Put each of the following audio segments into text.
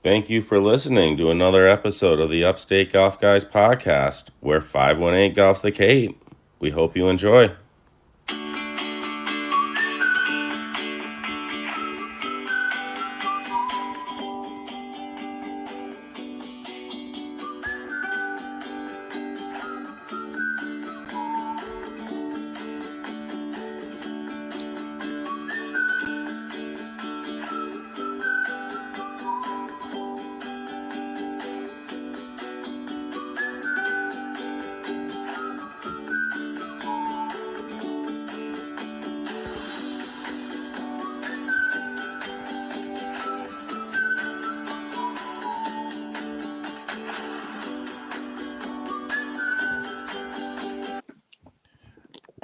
Thank you for listening to another episode of the Upstate Golf Guys podcast, where 518 golfs the Cape. We hope you enjoy.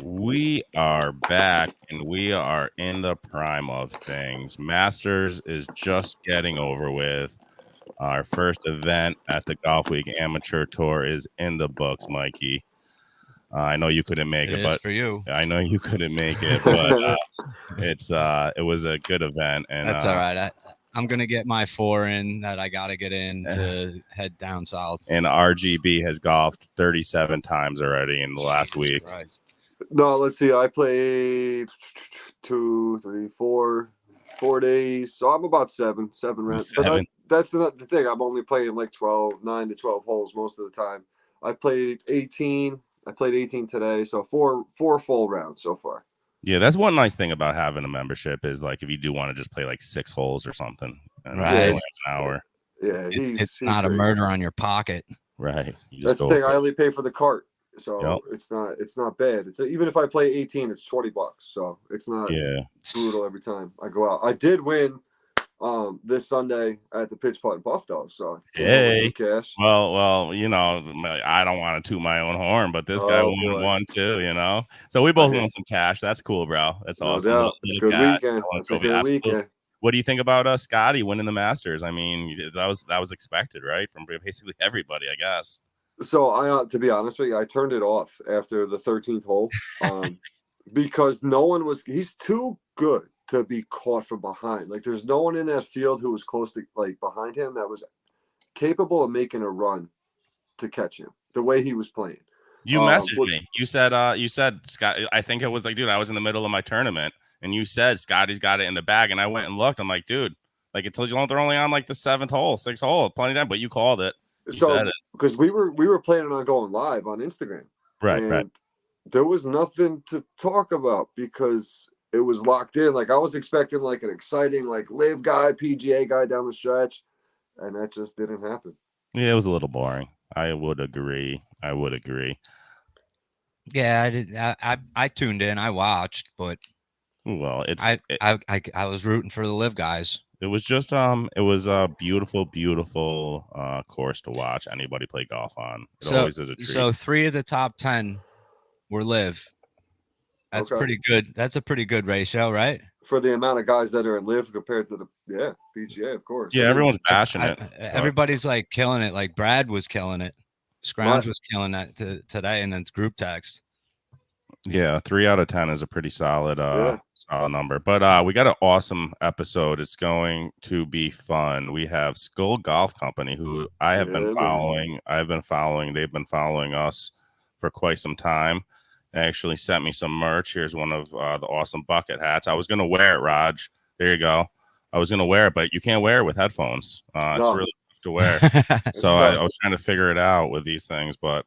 We are back and we are in the prime of things. Masters is just getting over with. Our first event at the Golfweek Amateur Tour is in the books, Mikey. I know you couldn't make it, but for you. I know you couldn't make it, but it was a good event, and That's all right. I'm gonna get my 4 in that I gotta get in to head down south. And RGB has golfed 37 times already in the last week. Christ. No, let's see. I played 2, 3, 4 days. So I'm about seven rounds. But that's not the thing. I'm only playing like 9 to 12 holes most of the time. I played 18. I played 18 today. So four full rounds so far. Yeah, that's one nice thing about having a membership is like if you do want to just play like 6 holes or something. Right. An hour. Yeah, it's not great. A murder on your pocket. Right. That's the thing. I only pay for the cart. So it's not bad. It's even if I play 18, it's $20. So it's not brutal every time I go out. I did win this Sunday at the Pitch Putt and Buff though. So cash. Well, you know, I don't want to toot my own horn, but this guy won too, you know. So we both won some cash. That's cool, bro. That's awesome. It's a good weekend. It's a good weekend. What do you think about Scotty winning the Masters? I mean, that was expected, right? From basically everybody, I guess. So I, to be honest with you, I turned it off after the 13th hole because no one was. He's too good to be caught from behind. Like there's no one in that field who was close to like behind him that was capable of making a run to catch him the way he was playing. You messaged me. You said Scott. I think it was like, dude, I was in the middle of my tournament, and you said Scotty's got it in the bag, and I went and looked. I'm like, dude, like it tells you they're only on like the 7th hole, 6th hole, plenty of time, but you called it. So because we were planning on going live on Instagram, right. There was nothing to talk about because it was locked in. Like I was expecting like an exciting like live guy, PGA guy down the stretch, and that just didn't happen. Yeah, it was a little boring. I would agree. Yeah, I did. I tuned in. I watched, but I was rooting for the live guys. It was just it was a beautiful course to watch anybody play golf on. It always is a treat. So 3 of the top 10 were live. That's pretty good. That's a pretty good ratio, right? For the amount of guys that are in live compared to the PGA, of course. Yeah, everyone's passionate. Everybody's like killing it. Like Brad was killing it. Scrounge was killing that today, and then group text. Yeah, 3 out of 10 is a pretty solid solid number. But we got an awesome episode. It's going to be fun. We have Skull Golf Company, who I have been following. I've been following. They've been following us for quite some time. They actually sent me some merch. Here's one of the awesome bucket hats. I was going to wear it, Raj. There you go. I was going to wear it, but you can't wear it with headphones. It's really tough to wear. So I was trying to figure it out with these things, but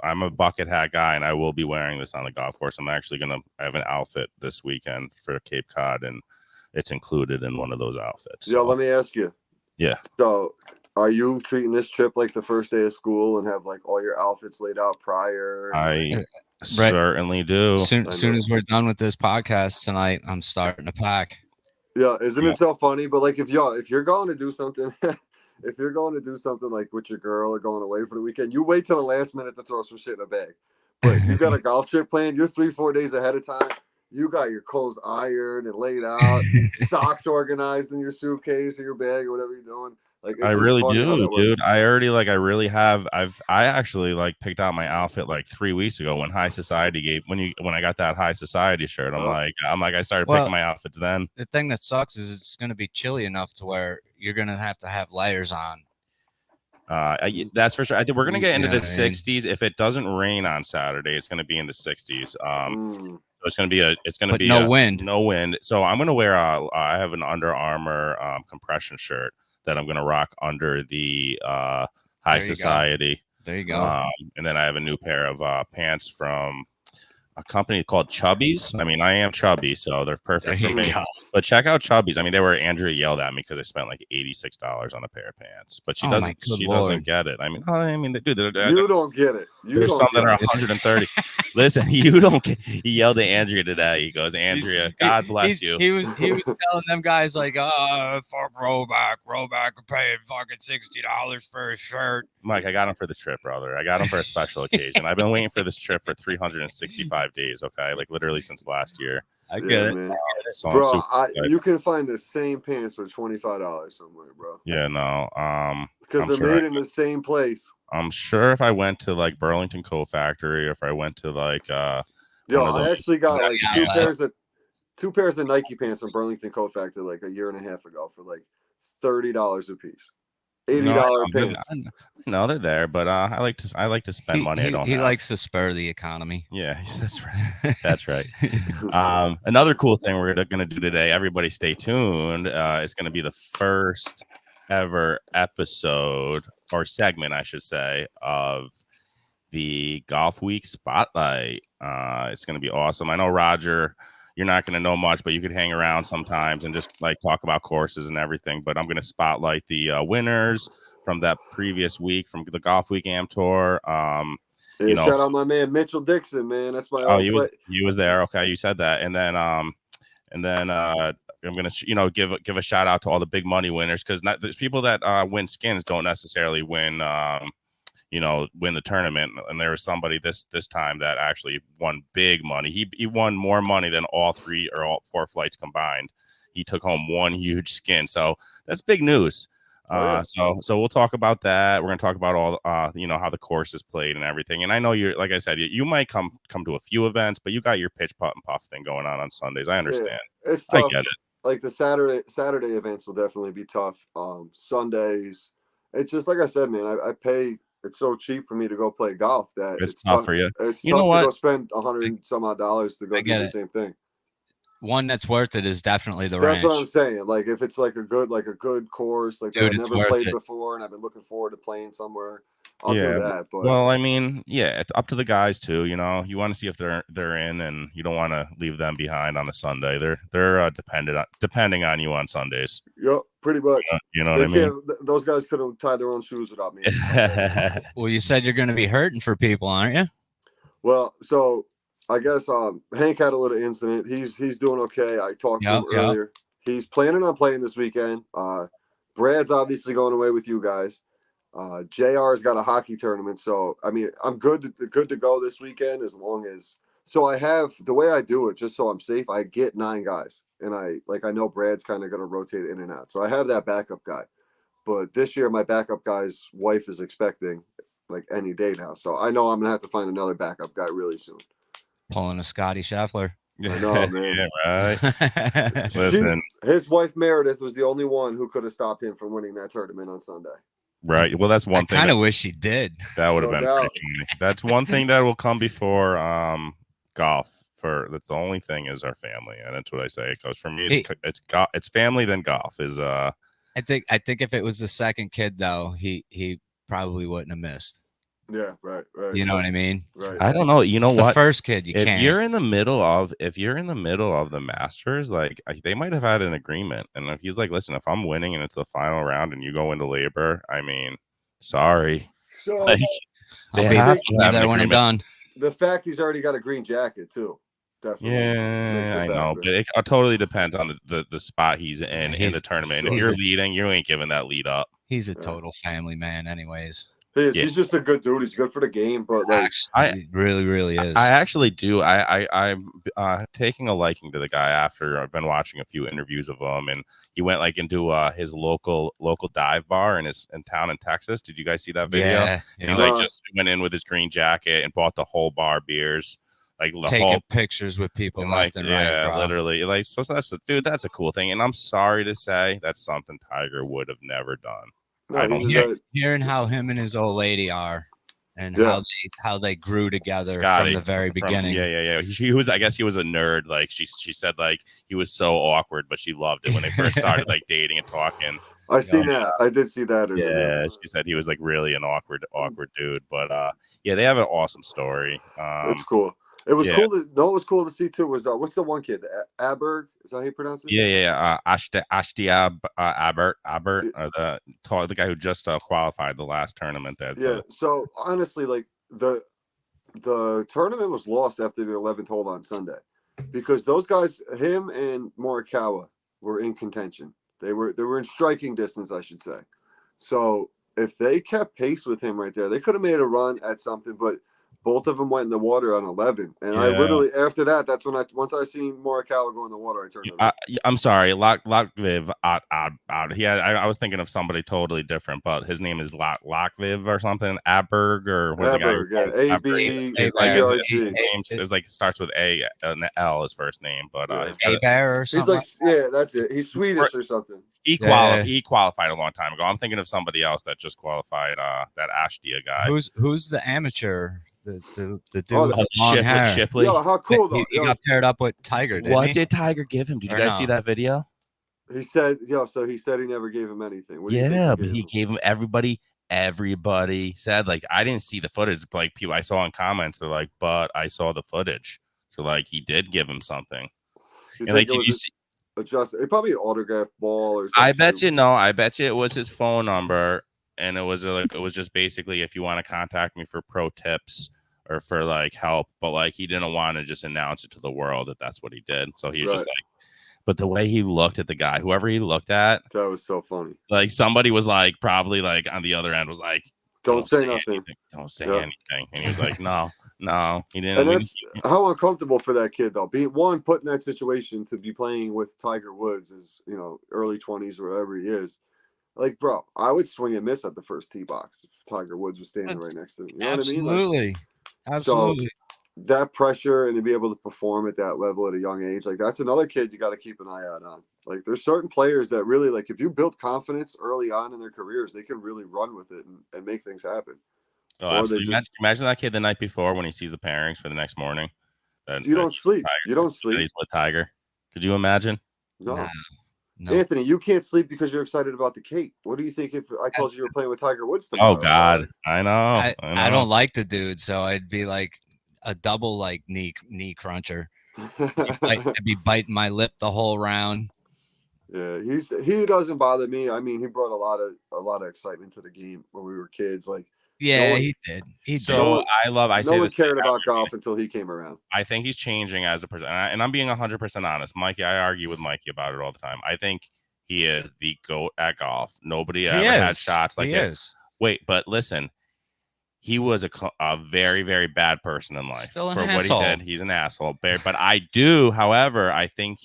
I'm a bucket hat guy, and I will be wearing this on the golf course. I have an outfit this weekend for Cape Cod, and it's included in one of those outfits. So. Let me ask you. Yeah. So are you treating this trip like the first day of school and have like all your outfits laid out prior? I certainly do. Soon as we're done with this podcast tonight, I'm starting to pack. Yeah. Isn't it so funny? But like if you're going to do something if you're going to do something like with your girl or going away for the weekend, you wait till the last minute to throw some shit in a bag. But you got a golf trip planned, you're 3-4 days ahead of time. You got your clothes ironed and laid out, socks organized in your suitcase or your bag or whatever you're doing. Like I it's just really funny how do, that works. dude. I really have. I actually like picked out my outfit like 3 weeks ago when High Society gave when I got that High Society shirt. I'm like I started picking my outfits then. The thing that sucks is it's going to be chilly enough to where you're going to have layers on. That's for sure. I think we're gonna get into the 60s. mean? If it doesn't rain on Saturday, it's gonna be in the 60s. So it's gonna be no wind. No wind. So I'm gonna wear I have an Under Armour compression shirt that I'm gonna rock under the High Society. There you go. And then I have a new pair of pants from a company called Chubbies. I mean, I am chubby, so they're perfect for me. But check out Chubbies. I mean, Andrea yelled at me because I spent like $86 on a pair of pants, but she doesn't get it. I mean, dude, you don't get it. There's some that are 130. Listen, you don't get. He yelled at Andrea today. He goes, Andrea, God bless you. He was telling them guys like, fuck Roback are paying fucking $60 for a shirt. Mike, I got him for the trip, brother. I got him for a special occasion. I've been waiting for this trip for 365 days. Okay, like literally since last year. I get it, man. So bro. You can find the same pants for $25 somewhere, bro. Yeah, no. Because they're made in the same place. I'm sure if I went to like Burlington Coat Factory, or if I went to like I actually got like two pairs of Nike pants from Burlington Coat Factory like a year and a half ago for like $30 a piece. $80 pants. No, they're there, but I like to spend money. He likes to spur the economy. Yeah, that's right. That's right. Another cool thing we're gonna do today. Everybody, stay tuned. It's gonna be the first ever episode or segment, I should say, of the Golfweek Spotlight. It's gonna be awesome. I know, Roger, you're not going to know much, but you could hang around sometimes and just like talk about courses and everything. But I'm going to spotlight the winners from that previous week from the Golfweek Am Tour. Shout out my man Mitchell Dixon, man. That's my he was there. Okay, you said that, and then I'm going to give a shout out to all the big money winners, because there's people that win skins don't necessarily win win the tournament. And there was somebody this time that actually won big money. He won more money than all 3 or all 4 flights combined. He took home one huge skin. So that's big news. So we'll talk about that. We're going to talk about all, how the course is played and everything. And I know you're, like I said, you might come to a few events, but you got your pitch, putt, and puff thing going on Sundays. I understand. Yeah, it's tough. I get it. Like the Saturday events will definitely be tough. Sundays, it's just like I said, man, I pay. It's so cheap for me to go play golf that it's tough for you. It's tough to go spend $100 some odd to go do the same thing. One that's worth it is definitely the ranch. That's what I'm saying. Like if it's like a good course, like I've never played before and I've been looking forward to playing somewhere, I'll do that. But well, I mean, it's up to the guys too. You want to see if they're in, and you don't want to leave them behind on a Sunday. They're depending on you on Sundays. Yep, pretty much. You know what I mean? Those guys could have tied their own shoes without me. Well, you said you're going to be hurting for people, aren't you? Well, so I guess Hank had a little incident. He's doing okay. I talked to him earlier. He's planning on playing this weekend. Brad's obviously going away with you guys. JR's got a hockey tournament, so I mean I'm good to go this weekend as long as. So I have the way I do it, just so I'm safe. I get 9 guys, and I know Brad's kind of going to rotate in and out, so I have that backup guy. But this year, my backup guy's wife is expecting like any day now, so I know I'm gonna have to find another backup guy really soon. Pulling a Scotty Scheffler. I know, man. Yeah, right. Listen, his wife Meredith was the only one who could have stopped him from winning that tournament on Sunday. Right. Well, that's one thing. I kind of wish she did. That would have been. That's one thing that will come before golf. That's the only thing is our family, and that's what I say. Because for me, it's family then golf is. I think if it was the second kid though, he probably wouldn't have missed. Yeah, right. You know what I mean? Right. I don't know. You know it's what? The first kid, if you're in the middle of the Masters, like they might have had an agreement, and if he's like, listen, if I'm winning and it's the final round and you go into labor, I mean, sorry. So like, I'll be there when I'm done. The fact he's already got a green jacket too. Definitely. Yeah, I know, but it totally depends on the spot he's in the tournament. If you're leading, you ain't giving that lead up. He's a total family man, anyways. He is. He's just a good dude. He's good for the game, but like, he really is. I actually do. I'm taking a liking to the guy after I've been watching a few interviews of him, and he went like into his local dive bar in town in Texas. Did you guys see that video? Yeah. And he like just went in with his green jacket and bought the whole bar beers. Like taking pictures with people left and right. Yeah, bro. literally. Like, so that's that's a cool thing. And I'm sorry to say that's something Tiger would have never done. No, hearing how him and his old lady are, and how they grew together from the very beginning. Yeah. He was. I guess he was a nerd. Like she said, like he was so awkward, but she loved it when they first started like dating and talking. I seen that. I did see that. Yeah, she said he was like really an awkward dude. But yeah, they have an awesome story. It's cool. It was cool to know. It was cool to see too. Was what's the one kid? Aberg? Is that how you pronounce it? Yeah. Ashtia Abert, the guy who just qualified the last tournament. Yeah. So honestly, like the tournament was lost after the 11th hole on Sunday, because those guys, him and Morikawa, were in contention. They were in striking distance, I should say. So if they kept pace with him right there, they could have made a run at something, but both of them went in the water on 11, and I literally after that, that's when once I seen Morikawa go in the water, I turned it on. I'm sorry, Lokviv. I was thinking of somebody totally different, but his name is Lokviv or something. Aberg or Aberg, A-B. It's like it starts with A and L his first name, but A-Bear or something. He's like that's it. He's Swedish or something. He qualified a long time ago. I'm thinking of somebody else that just qualified. That Ashtia guy. Who's the amateur? The dude with long hair. Shipley. Yo, how cool though. He got paired up with Tiger. What did Tiger give him? Did you guys see that video? He said, so he said he never gave him anything. What do you think but he gave him everybody said, like, I didn't see the footage. Like people I saw in comments, they're like, but I saw the footage. So like he did give him something. And like, did you see probably an autograph ball or something? I bet you it was his phone number. And it was just basically, if you want to contact me for pro tips or for like help, but like he didn't want to just announce it to the world that that's what he did. So he was just like, but the way he looked at the guy, whoever he looked at, that was so funny. Like somebody was like, probably like on the other end was like, don't say nothing. Don't say anything. And he was like, no, he didn't. And that's how uncomfortable for that kid though. Being put in that situation to be playing with Tiger Woods is, early 20s or whatever he is. Like, bro, I would swing and miss at the first tee box if Tiger Woods was standing right next to me. You know what I mean? Absolutely. So that pressure and to be able to perform at that level at a young age, like that's another kid you got to keep an eye out on. Like, there's certain players that really, like, if you build confidence early on in their careers, they can really run with it and make things happen. Oh, absolutely. Imagine that kid the night before when he sees the pairings for the next morning. You don't sleep. You don't sleep. He's with Tiger. Could you imagine? No. Anthony, you can't sleep because you're excited about the cake. What do you think if I told you you were playing with Tiger Woods tomorrow? Oh God, I know. I don't like the dude, so I'd be like a double like knee cruncher. I'd be biting my lip the whole round. Yeah, he doesn't bother me. I mean, he brought a lot of excitement to the game when we were kids. Like, he did. No one cared about golf until he came around. I think he's changing as a person, and I'm being 100% honest, Mikey. I argue with Mikey about it all the time. I think he is the GOAT at golf. Nobody ever had shots like this. Wait, but listen, he was a very, very bad person in life. Still an for asshole. What he did. He's an asshole. But I do, however, I think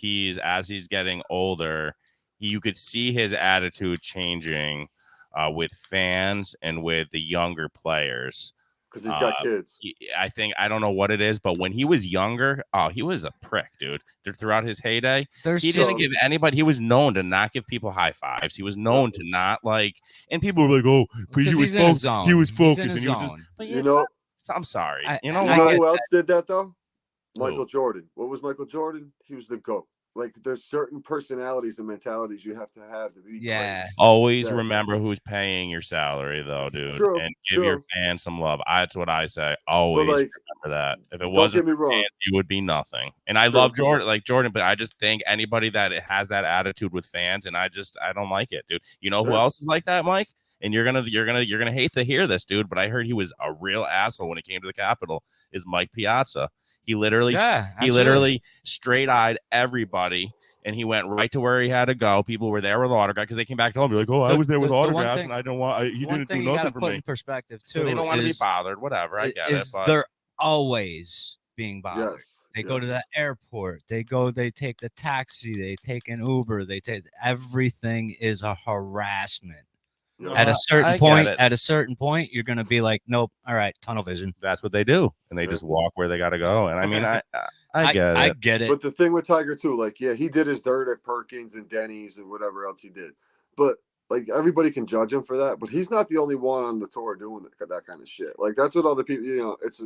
as he's getting older, you could see his attitude changing. With fans and with the younger players, because he's got kids. I don't know what it is, but when he was younger, he was a prick, dude. Throughout his heyday, he didn't give anybody. He was known to not give people high fives. He was known to not like. And people were like, "Oh, he was focused. He was focused." And he was just, but I'm sorry. Who else did that though? Michael Jordan. What was Michael Jordan? He was the GOAT. Like, there's certain personalities and mentalities you have to be. Yeah. Always remember who's paying your salary, though, dude. True, and give your fans some love. That's what I say. Always remember that. If it wasn't for fans, you would be nothing. And I love Jordan, but I just think anybody that has that attitude with fans, and I don't like it, dude. You know who else is like that, Mike? And you're gonna hate to hear this, dude. But I heard he was a real asshole when it came to the Capitol. Is Mike Piazza? He literally straight-eyed everybody and he went right to where he had to go. People were there with autographs because they came back to him, be like, "Oh, I was there with autographs, and I don't want. He didn't do nothing for me." In perspective too, so they don't want to be bothered. Whatever, I get it. But they're always being bothered. Yes. They go to the airport. They take the taxi. They take an Uber. Everything is a harassment. At a certain point, you're gonna be like, nope. All right, tunnel vision. That's what they do, and they just walk where they got to go. And I mean, I get it. But the thing with Tiger too, like, yeah, he did his dirt at Perkins and Denny's and whatever else he did. But like, everybody can judge him for that. But he's not the only one on the tour doing that kind of shit. Like, that's what other people, it's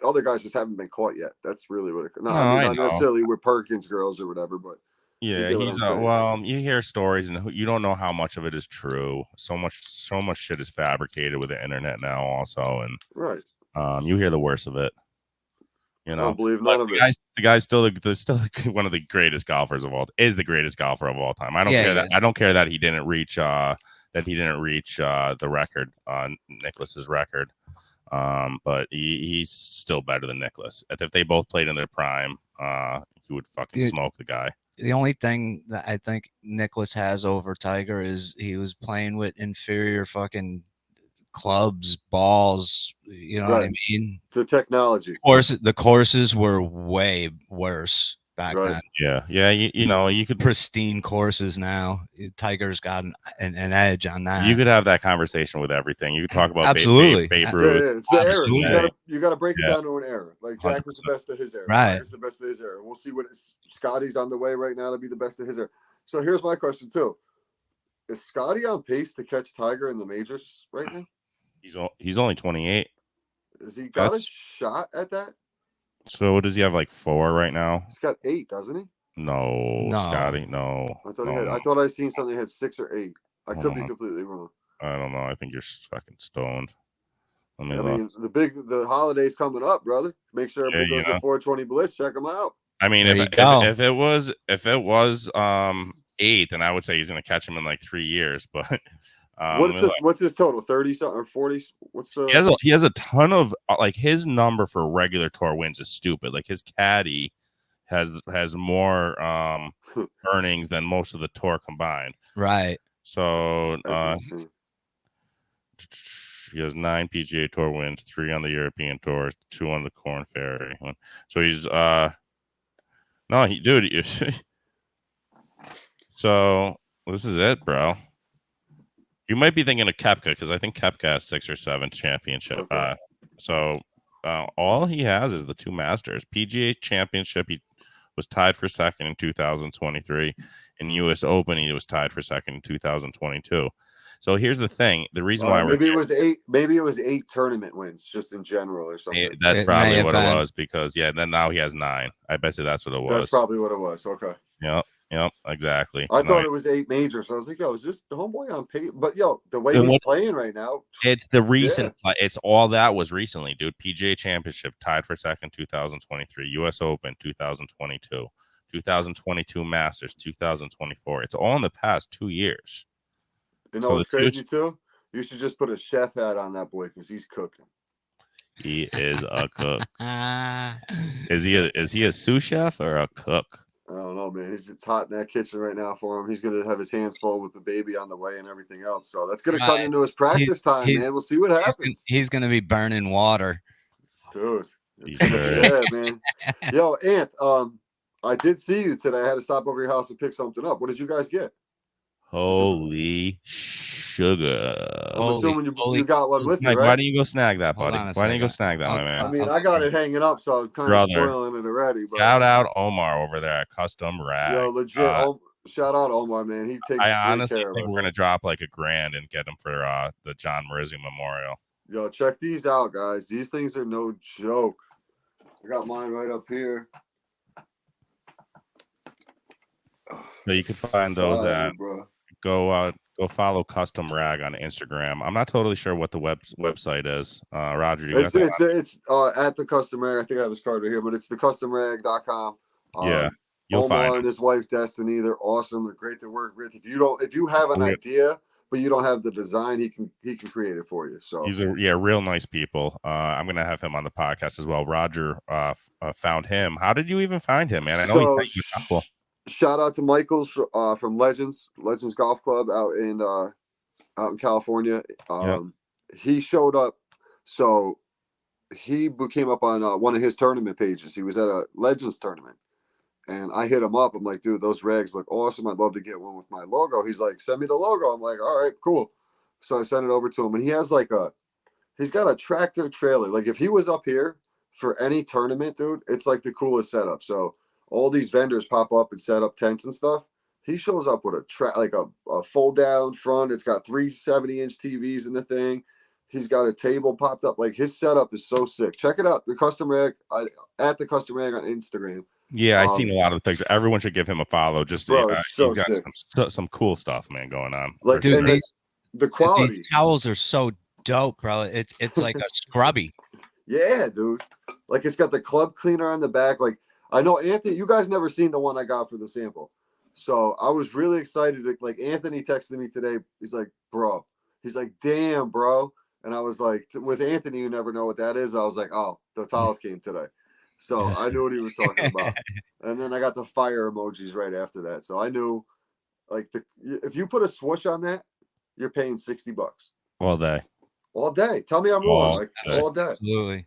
other guys just haven't been caught yet. That's really what it. Not necessarily with Perkins girls or whatever, but. Yeah, he's well. You hear stories, and you don't know how much of it is true. So much shit is fabricated with the internet now, also, and right. You hear the worst of it. I don't believe none of it. The guy's still one of the greatest golfers of all. Is the greatest golfer of all time. I don't care that. I don't care that he didn't reach the record, Nicklaus's record. But he's still better than Nicklaus. If they both played in their prime, he would fucking smoke the guy. The only thing that I think Nicklaus has over Tiger is he was playing with inferior fucking clubs, balls. You know what I mean? The technology. The courses were way worse back then. Yeah. You could pristine courses now. Tiger's got an edge on that. You could have that conversation with everything. You could talk about absolutely Babe Ruth. Yeah, it's the era. You got to break it down to an era. Like, Jack 100%. Was the best of his era. Right. Tiger's the best of his era. We'll see what Scotty's on the way right now to be the best of his era. So here's my question too: is Scotty on pace to catch Tiger in the majors right now? He's only 28. Has he got a shot at that? So what does he have, like 4 right now? He's got 8, doesn't he? No. Scotty, no. I thought I seen something that had 6 or 8. I could be completely wrong. I don't know. I think you're fucking stoned. I mean, the holidays coming up, brother. Make sure everybody goes to 420 Bliss. Check them out. I mean, if it was 8, then I would say he's gonna catch him in like 3 years. But what's his total? 30 something or 40? What's the? He has a ton of like his number for regular tour wins is stupid. Like his caddy has more earnings than most of the tour combined. Right. So he has 9 PGA Tour wins, 3 on the European Tours, 2 on the Corn Ferry. So he's so this is it, bro. You might be thinking of Koepka because I think Koepka has 6 or 7 championship. Okay. So all he has is the 2 Masters. PGA Championship, he was tied for second in 2023. In U.S. Open, he was tied for second in 2022. So here's the thing: the reason why maybe it was 8 tournament wins just in general or something. That's probably what it was because then now he has 9. I bet you that's what it was. That's probably what it was. Okay. Yep, exactly. I thought it was 8 majors. So I was like, yo, is this the homeboy on pace? But the way he's playing right now, it's the recent. It's all that was recently, dude. PGA Championship tied for second 2023, U.S. Open 2022, 2022 Masters 2024. It's all in the past 2 years. You know what's crazy too? You should just put a chef hat on that boy because he's cooking. He is a cook. Is he a sous chef or a cook? I don't know, man. It's hot in that kitchen right now for him. He's going to have his hands full with the baby on the way and everything else. So that's going to cut into his practice time, man. We'll see what happens. He's going to be burning water. Dude. Yeah, man. Yo, Ant, I did see you today. I had to stop over your house and pick something up. What did you guys get? Holy sugar. I'm assuming you got one with you, right? Why don't you go snag that, buddy? Why don't you go snag that, my man? I mean, I got it hanging up, so I'm kind of spoiling it already. But shout out Omar over there at Custom Rag. Yo, legit. Shout out Omar, man. He takes I honestly care of think us. We're going to drop like $1,000 and get him for the John Marizzi Memorial. Yo, check these out, guys. These things are no joke. I got mine right up here. So you can find those at go follow Custom Rag on Instagram. I'm not totally sure what the website is. Roger, it's at the Custom Rag. I think I have his card right here, but it's thecustomrag.com. You'll Omar find and his wife Destiny. They're awesome. They're great to work with. If you have an idea but you don't have the design, he can create it for you. So he's real nice people. I'm gonna have him on the podcast as well. Roger found him. How did you even find him, man? I know he sent you a couple. shout out to Michael's from Legends Golf Club out in California. He showed up, so he came up on one of his tournament pages. He was at a Legends tournament, and I hit him up. I'm like, dude, those rags look awesome. I'd love to get one with my logo. He's like, send me the logo. I'm like, all right, cool. So I sent it over to him, and he has he's got a tractor trailer. Like if he was up here for any tournament, dude, it's like the coolest setup. So all these vendors pop up and set up tents and stuff. He shows up with a fold down front. It's got 3 70-inch TVs in the thing. He's got a table popped up. Like his setup is so sick. Check it out. The Custom Rag at the Custom Rag on Instagram. Yeah, I've seen a lot of the pictures. Everyone should give him a follow. Just bro, it's so he's got sick. some cool stuff, man, going on. Like dude, the quality. These towels are so dope, bro. It's like a scrubby. Yeah, dude. Like it's got the club cleaner on the back. Like I know Anthony, you guys never seen the one I got for the sample. So I was really excited. Like Anthony texted me today. He's like, bro. He's like, damn, bro. And I was like, with Anthony, you never know what that is. I was like, oh, the towels came today. So I knew what he was talking about. And then I got the fire emojis right after that. So I knew, like, if you put a swoosh on that, you're paying $60 all day. All day. Tell me I'm wrong. Like all day. Absolutely.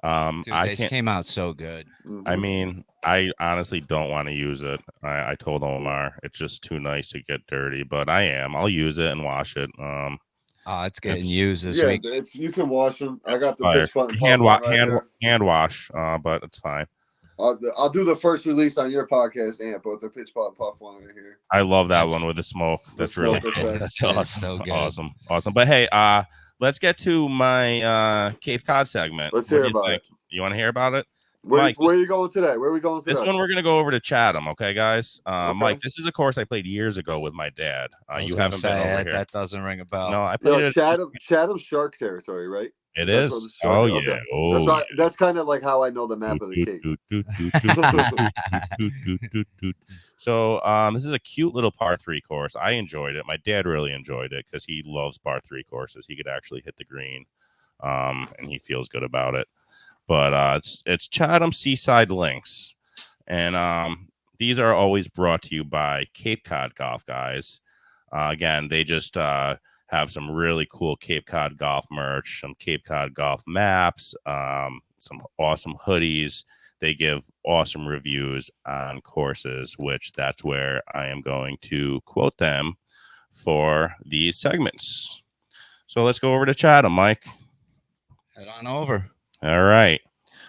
Dude, they came out so good. I mean, I honestly don't want to use it. I told Omar it's just too nice to get dirty, but I'll use it and wash it. It's getting used this week. You can wash them. I got the pitch fun hand wash, but it's fine. I'll do the first release on your podcast, but the pitch puff one right here. I love that one with the smoke. That's really cool. That's awesome. So good. Awesome. But hey, let's get to my Cape Cod segment. Let's hear about it. You want to hear about it? Where are you going today? Where are we going today? This one we're going to go over to Chatham, okay, guys? Okay. Mike, this is a course I played years ago with my dad. You haven't been over here. That doesn't ring a bell. No, I played it. Chatham Shark territory, right? It is. Oh, yeah. Okay. Oh, that's kind of like how I know the map of the Cape. So this is a cute little par 3 course. I enjoyed it. My dad really enjoyed it because he loves par 3 courses. He could actually hit the green, and he feels good about it. But it's Chatham Seaside Links, and these are always brought to you by Cape Cod Golf, guys. Again, they just have some really cool Cape Cod golf merch, some Cape Cod golf maps, some awesome hoodies. They give awesome reviews on courses, which that's where I am going to quote them for these segments. So let's go over to Chatham, Mike. Head on over. All right.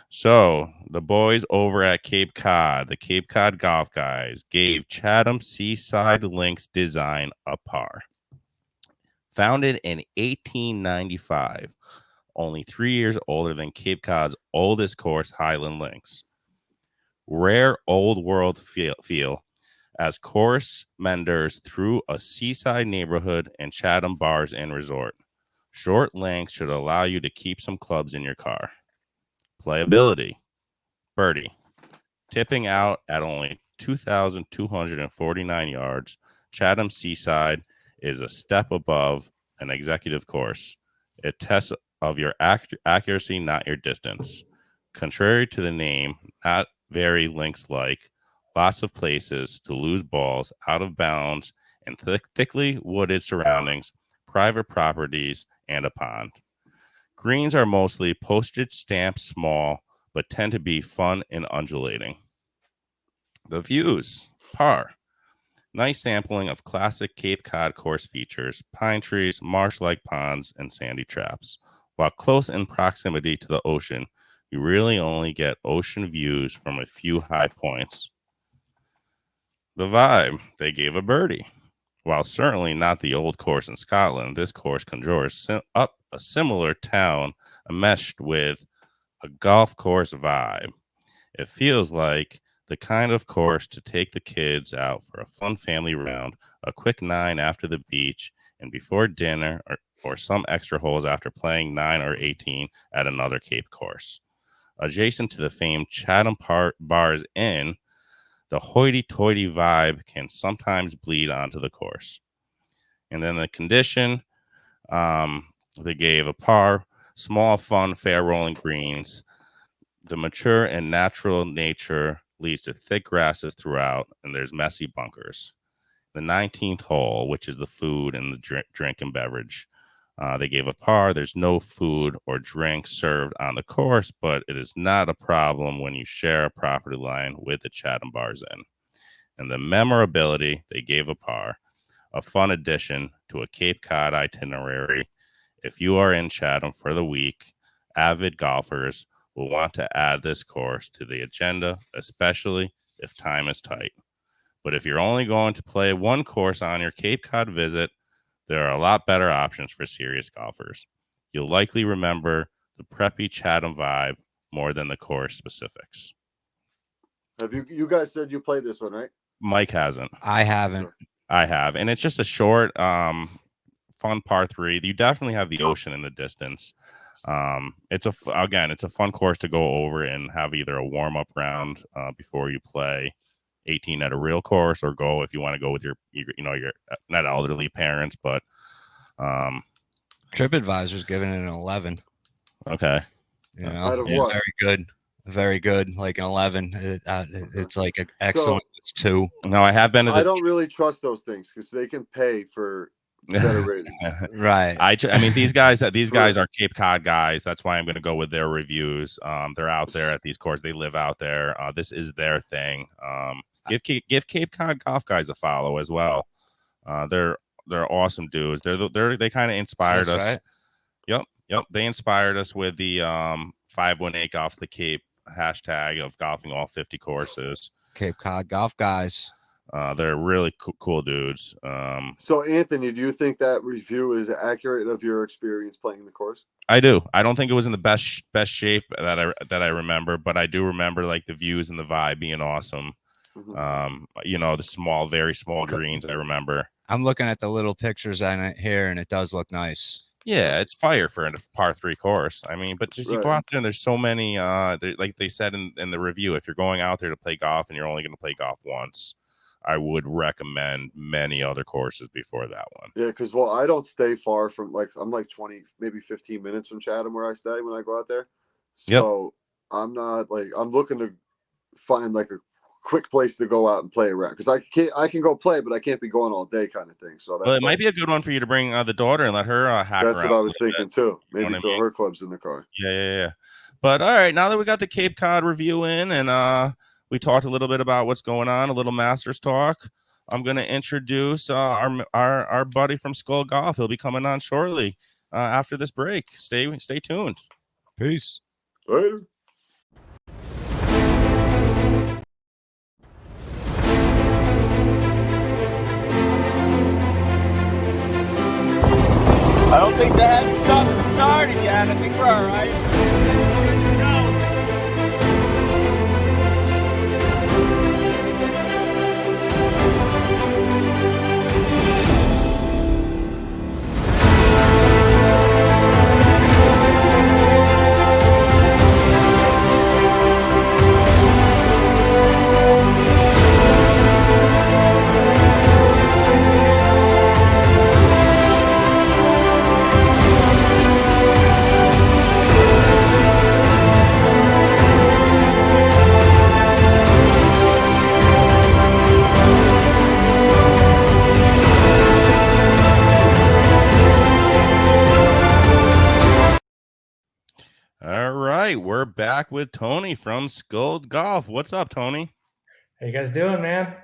So the boys over at Cape Cod, the Cape Cod golf guys, gave Chatham Seaside Links design a par. Founded in 1895, only 3 years older than Cape Cod's oldest course, Highland Links. Rare old world feel as course menders through a seaside neighborhood and Chatham bars and resort. Short length should allow you to keep some clubs in your car. Playability. Birdie. Tipping out at only 2,249 yards, Chatham Seaside is a step above an executive course. It tests of your accuracy, not your distance. Contrary to the name, not very links-like, lots of places to lose balls out of bounds and thickly wooded surroundings, private properties, and a pond. Greens are mostly postage stamp small, but tend to be fun and undulating. The views, par. Nice sampling of classic Cape Cod course features, pine trees, marsh-like ponds, and sandy traps. While close in proximity to the ocean, you really only get ocean views from a few high points. The vibe, they gave a birdie. While certainly not the old course in Scotland, this course conjures up a similar town enmeshed with a golf course vibe. It feels like the kind of course to take the kids out for a fun family round, a quick 9 after the beach, and before dinner, or some extra holes after playing 9 or 18 at another Cape course. Adjacent to the famed Chatham Bars Inn, the hoity-toity vibe can sometimes bleed onto the course. And then the condition, they gave a par, small, fun, fair rolling greens. The mature and natural nature leads to thick grasses throughout, and there's messy bunkers. The 19th hole, which is the food and the drink and beverage, they gave a par. There's no food or drink served on the course, but it is not a problem when you share a property line with the Chatham Bars Inn. And the memorability, they gave a par, a fun addition to a Cape Cod itinerary. If you are in Chatham for the week, avid golfers will want to add this course to the agenda, especially if time is tight. But if you're only going to play one course on your Cape Cod visit, there are a lot better options for serious golfers. You'll likely remember the preppy Chatham vibe more than the course specifics. Have you guys said you played this one, right? Mike hasn't. I haven't. I have. And it's just a short, fun par 3. You definitely have the ocean in the distance. It's a fun course to go over and have either a warm-up round before you play 18 at a real course, or go if you want to go with your not elderly parents, but TripAdvisor's giving it an 11. Okay. Out of what? Very good, like an 11. It's like an excellent. It's 2. No, I have been. I don't really trust those things because they can pay for better ratings. Right. I mean, these guys are Cape Cod guys. That's why I'm going to go with their reviews. They're out there at these courses. They live out there. This is their thing. Give Cape Cod golf guys a follow as well. They're awesome dudes. They kind of inspired us. Right? Yep. They inspired us with the 518 Golf the Cape hashtag of golfing all 50 courses. Cape Cod golf guys. They're really cool dudes. So, Anthony, do you think that review is accurate of your experience playing the course? I do. I don't think it was in the best shape that I remember, but I do remember like the views and the vibe being awesome. Mm-hmm. The very small greens. I remember. I'm looking at the little pictures on it here, and it does look nice. Yeah, it's fire for a par 3 course. I mean, but just you go out there and there's so many. Like they said in the review, if you're going out there to play golf and you're only going to play golf once, I would recommend many other courses before that one. Yeah, because I don't stay far from I'm like 20, maybe 15 minutes from Chatham where I stay when I go out there. So I'm not I'm looking to find like a quick place to go out and play around because I can go play, but I can't be going all day kind of thing. So it might be a good one for you to bring the daughter and let her hack around. That's what I was thinking too. Maybe throw her clubs in the car. Yeah. But all right, now that we got the Cape Cod review in and we talked a little bit about what's going on, a little Masters talk, I'm going to introduce our buddy from Skull Golf. He'll be coming on shortly after this break. Stay tuned. Peace. Later. I don't think the heavy stuff is started yet. I think we're all right. All right, we're back with Tony from Skull Golf. What's up, Tony? How you guys doing, man?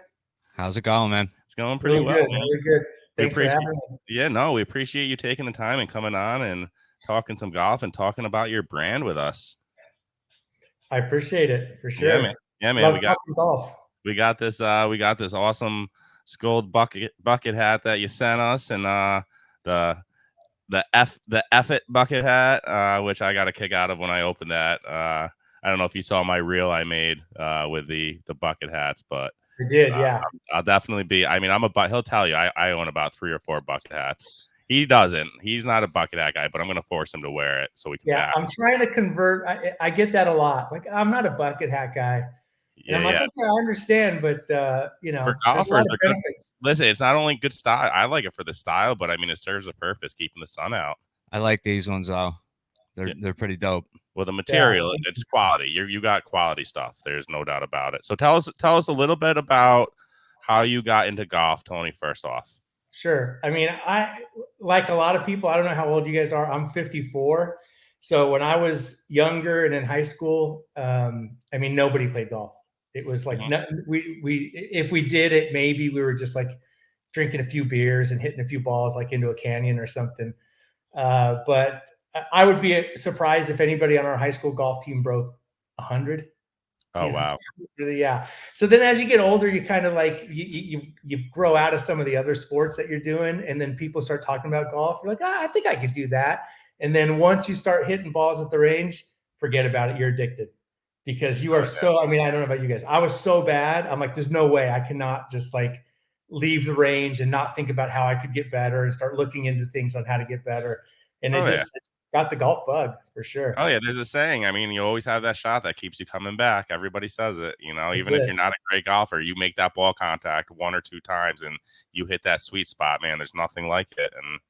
How's it going, man? It's going pretty well. Good, really good. Thanks for having me. Yeah, no, we appreciate you taking the time and coming on and talking some golf and talking about your brand with us. I appreciate it for sure. Yeah, man. We got this awesome Skull bucket hat that you sent us, and the F it bucket hat, which I got a kick out of when I opened that. I don't know if you saw my reel I made with the bucket hats, but I did, yeah. I'll definitely be. I mean, he'll tell you I own about 3 or 4 bucket hats. He doesn't. He's not a bucket hat guy, but I'm going to force him to wear it so we can. Yeah, I'm trying to convert. I get that a lot. Like, I'm not a bucket hat guy. And I'm like, okay, I understand, but for golfers, listen, it's not only good style. I like it for the style, but I mean, it serves a purpose, keeping the sun out. I like these ones though. They're pretty dope. Well, the material, it's quality. You got quality stuff. There's no doubt about it. So tell us a little bit about how you got into golf, Tony, first off. Sure. I mean, I, like a lot of people, I don't know how old you guys are. I'm 54. So when I was younger and in high school, I mean, nobody played golf. It was like, if we did it, maybe we were just like drinking a few beers and hitting a few balls like into a canyon or something. But I would be surprised if anybody on our high school golf team broke 100. Oh, wow. Yeah. So then as you get older, you kind of like, you grow out of some of the other sports that you're doing. And then people start talking about golf. You're like, I think I could do that. And then once you start hitting balls at the range, forget about it. You're addicted because you are I mean, I don't know about you guys. I was so bad. I'm like, there's no way I cannot just like leave the range and not think about how I could get better and start looking into things on how to get better. And it's got the golf bug for sure. Oh yeah, there's a saying. I mean, you always have that shot that keeps you coming back. Everybody says it, you know, even if you're not a great golfer, you make that ball contact 1 or 2 times and you hit that sweet spot, man. There's nothing like it. And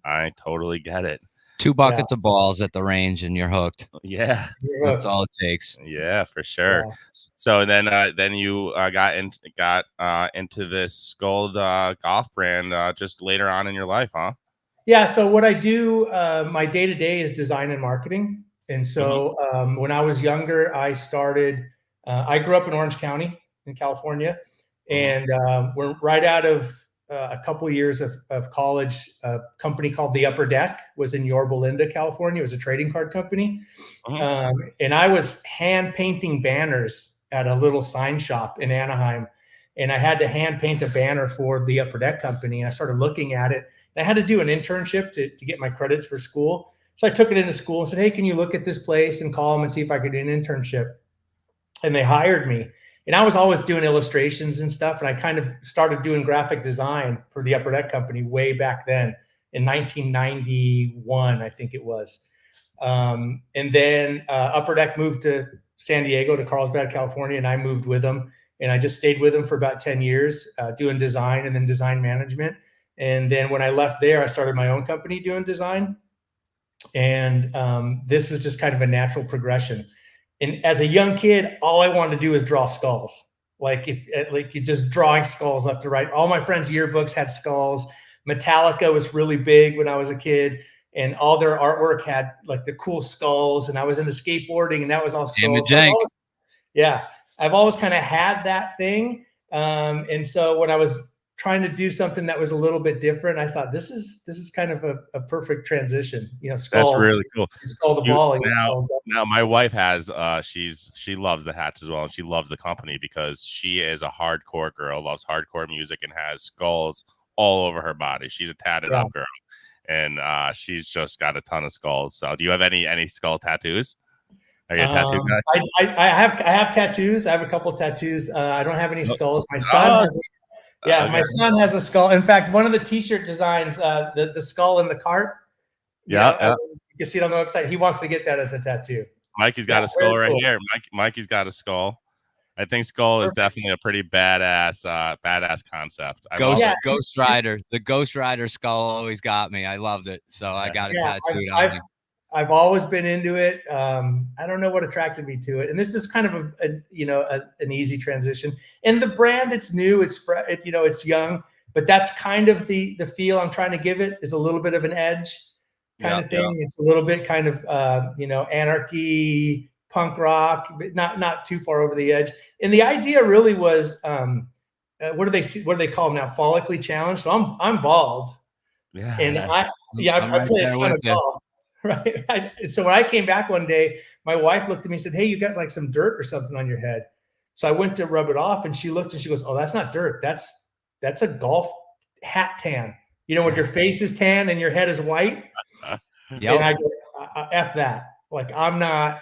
I totally get it. 2 buckets of balls at the range and you're hooked. Yeah. That's all it takes. Yeah, for sure. Yeah. So then you got into this Skull golf brand just later on in your life, huh? Yeah. So what I do, my day-to-day is design and marketing. And so when I was younger, I started, I grew up in Orange County in California. And we're right out of a couple of years of college. A company called The Upper Deck was in Yorba Linda, California. It was a trading card company. And I was hand painting banners at a little sign shop in Anaheim. And I had to hand paint a banner for The Upper Deck company. And I started looking at it. I had to do an internship to get my credits for school. So I took it into school and said, hey, can you look at this place and call them and see if I could do an internship? And they hired me. And I was always doing illustrations and stuff. And I kind of started doing graphic design for the Upper Deck company way back then in 1991, I think it was. And then Upper Deck moved to San Diego, to Carlsbad, California, and I moved with them. And I just stayed with them for about 10 years doing design and then design management. And then when I left there, I started my own company doing design. And this was just kind of a natural progression. And as a young kid, all I wanted to do was draw skulls. Like you're just drawing skulls left to right. All my friends' yearbooks had skulls. Metallica was really big when I was a kid. And all their artwork had like the cool skulls. And I was into skateboarding and that was all skulls. I've always kind of had that thing. And so when I was trying to do something that was a little bit different, I thought this is kind of a perfect transition. You know, skull. That's really cool. Skull the ball. Now my wife has she loves the hats as well, and she loves the company because she is a hardcore girl, loves hardcore music, and has skulls all over her body. She's a tatted up girl, and she's just got a ton of skulls. So, do you have any skull tattoos? Are you a tattoo guy? I have tattoos. I have a couple of tattoos. I don't have any skulls. My son. My son has a skull. In fact, one of the T-shirt designs, the skull in the cart. You can see it on the website. He wants to get that as a tattoo. Mikey's got a skull right here. Mikey's got a skull. I think skull is definitely a pretty badass concept. Ghost Rider. The Ghost Rider skull always got me. I loved it, so I got it tattooed on me. I've always been into it. I don't know what attracted me to it. And this is kind of an easy transition. And the brand, it's new, it's young, but that's kind of the feel I'm trying to give it, is a little bit of an edge kind of thing. It's a little bit kind of, anarchy, punk rock, but not too far over the edge. And the idea really was, what do they call them now? Follically challenged. So I'm bald. Yeah. And I play a ton of golf. Right. So when I came back one day, my wife looked at me and said, hey, you got like some dirt or something on your head. So I went to rub it off and she looked and she goes, oh, that's not dirt. That's a golf hat tan. You know, when your face is tan and your head is white. And I go, F that. Like, I'm not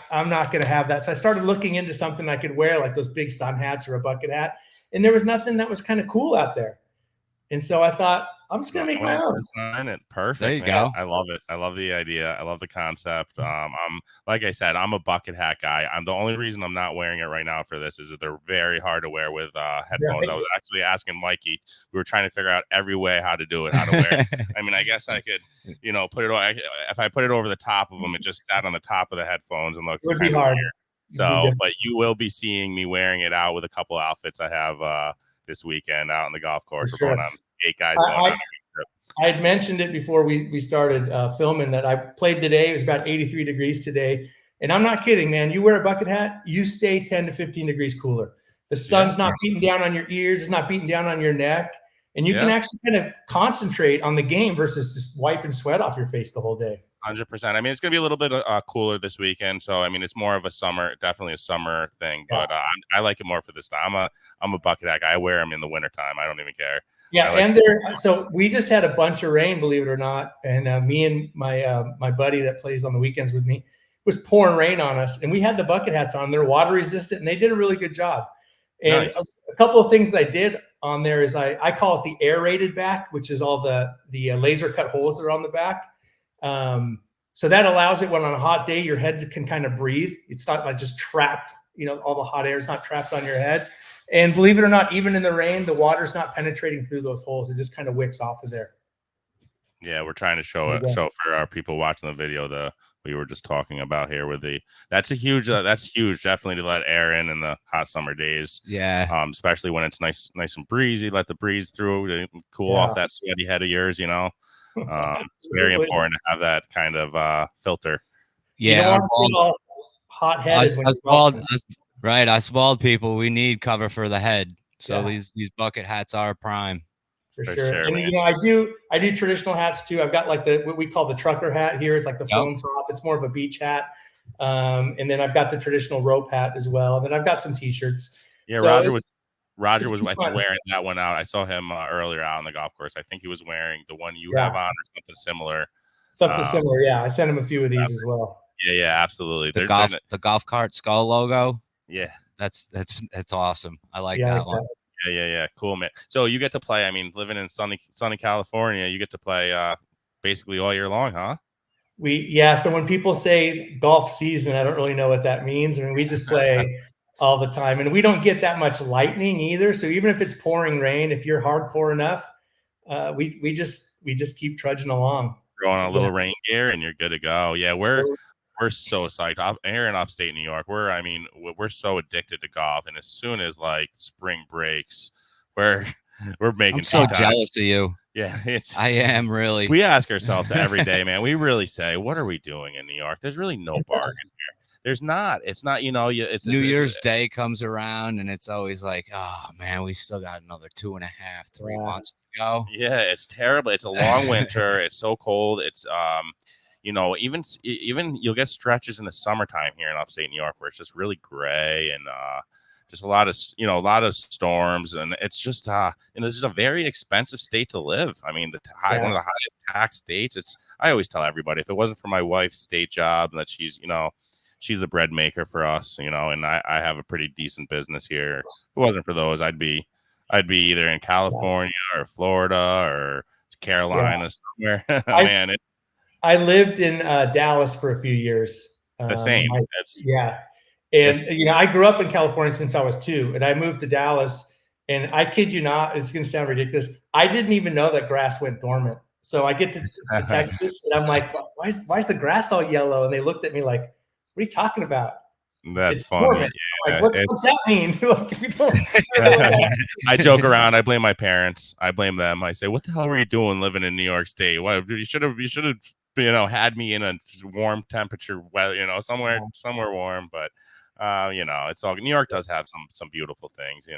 going to have that. So I started looking into something I could wear, like those big sun hats or a bucket hat. And there was nothing that was kind of cool out there. And so I thought, I'm just gonna make my own. Design it. Perfect. There you man. go. I love it. I love the idea. I love the concept. I'm like I said, I'm a bucket hat guy. I'm the only reason I'm not wearing it right now for this is that they're very hard to wear with headphones. Right. I was actually asking Mikey. We were trying to figure out every way how to do it, how to wear it. I mean, I guess I could, put it. If I put it over the top of them, it just sat on the top of the headphones and looked It would be kind of hard. weird. So, but you will be seeing me wearing it out with a couple outfits I have this weekend out on the golf course. For We're going on 8 guys going on a trip. I had mentioned it before we started filming that I played today. It was about 83 degrees today. And I'm not kidding, man. You wear a bucket hat, you stay 10 to 15 degrees cooler. The sun's not beating down on your ears. It's not beating down on your neck. And you can actually kind of concentrate on the game versus just wiping sweat off your face the whole day. 100%. I mean, it's going to be a little bit cooler this weekend. So, I mean, it's more of a summer, definitely a summer thing. But I like it more for this time. I'm a bucket hat guy. I wear them in the wintertime. I don't even care. Yeah, and so we just had a bunch of rain, believe it or not, and me and my buddy that plays on the weekends with me was pouring rain on us, and we had the bucket hats on. They're water resistant, and they did a really good job. And a couple of things that I did on there is I call it the aerated back, which is all the laser cut holes that are on the back. So that allows it when on a hot day your head can kind of breathe. It's not like just trapped, all the hot air is not trapped on your head. And believe it or not, even in the rain, the water's not penetrating through those holes. It just kind of wicks off of there. Yeah, we're trying to show for our people watching the video we were just talking about here with that's huge. Definitely to let air in the hot summer days. Yeah. Especially when it's nice and breezy. Let the breeze through to cool off that sweaty head of yours. It's very important to have that kind of filter. Yeah. Hot headed. Right, us bald people, we need cover for the head. So these bucket hats are prime. For sure. And I do traditional hats too. I've got like what we call the trucker hat here. It's like the foam top. It's more of a beach hat. And then I've got the traditional rope hat as well. And then I've got some t-shirts. Yeah, so Roger was wearing that one out. I saw him earlier out on the golf course. I think he was wearing the one you have on or something similar. Something similar, yeah. I sent him a few of these as well. Yeah, absolutely. The golf cart skull logo. Yeah, that's awesome. I like that one. Yeah. Cool, man. So you get to play. I mean, living in sunny California, you get to play basically all year long, huh? So when people say golf season, I don't really know what that means. I mean, we just play all the time, and we don't get that much lightning either. So even if it's pouring rain, if you're hardcore enough, we just keep trudging along. Throw on a little rain gear, and you're good to go. Yeah, we're so psyched. Here in upstate New York, we're so addicted to golf, and as soon as like spring breaks, we're making. I'm so jealous of you. Yeah, I am really. We ask ourselves every day, man. We really say, what are we doing in New York? There's really no bargain here. There's not. It's not. It's New Year's Day comes around, and it's always like, oh man, we still got another 2.5, 3 months to go. Yeah, it's terrible. It's a long winter. It's so cold. It's even you'll get stretches in the summertime here in upstate New York where it's just really gray and just a lot of storms, and it's just it's just a very expensive state to live. I mean, one of the highest tax states. I always tell everybody, if it wasn't for my wife's state job and that she's the bread maker for us, and I have a pretty decent business here. If it wasn't for those, I'd be either in California or Florida or Carolina somewhere. Man, I lived in Dallas for a few years. The same. And I grew up in California since I was 2, and I moved to Dallas. And I kid you not, it's going to sound ridiculous. I didn't even know that grass went dormant. So I get to Texas, and I'm like, why is the grass all yellow? And they looked at me like, what are you talking about? That's funny. Yeah, like, what's that mean? Like, if you don't, I joke around. I blame my parents. I blame them. I say, what the hell were you doing living in New York State? Well, you should have had me in a warm temperature, somewhere warm. But it's all. New York does have some beautiful things.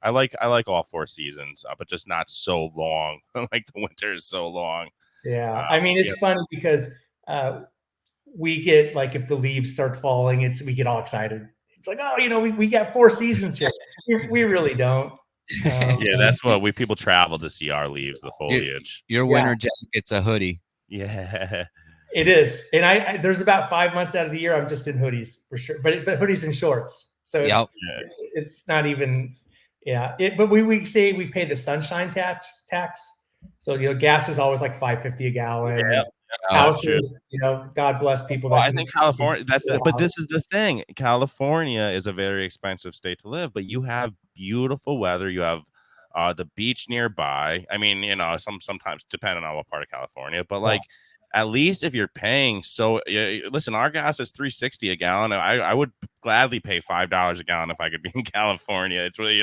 I like all 4 seasons, but just not so long. Like the winter is so long. Yeah, I mean, it's funny because we get, like, if the leaves start falling, we get all excited. It's like, oh, we got 4 seasons here. We really don't. That's what people travel to see our leaves, the foliage. Your winter jacket's a hoodie. Yeah, it is. And there's about 5 months out of the year I'm just in hoodies for sure, but hoodies and shorts. So it's not even Yeah, but we say we pay the sunshine tax. So gas is always like $5.50 a gallon. Yeah, houses, God bless people. Well, I think California. But this is the thing. California is a very expensive state to live, but you have beautiful weather. You have the beach nearby. I mean, sometimes depending on what part of California, but like. At least if you're paying, listen, our gas is $3.60 a gallon. I would gladly pay $5 a gallon if I could be in California. It's really,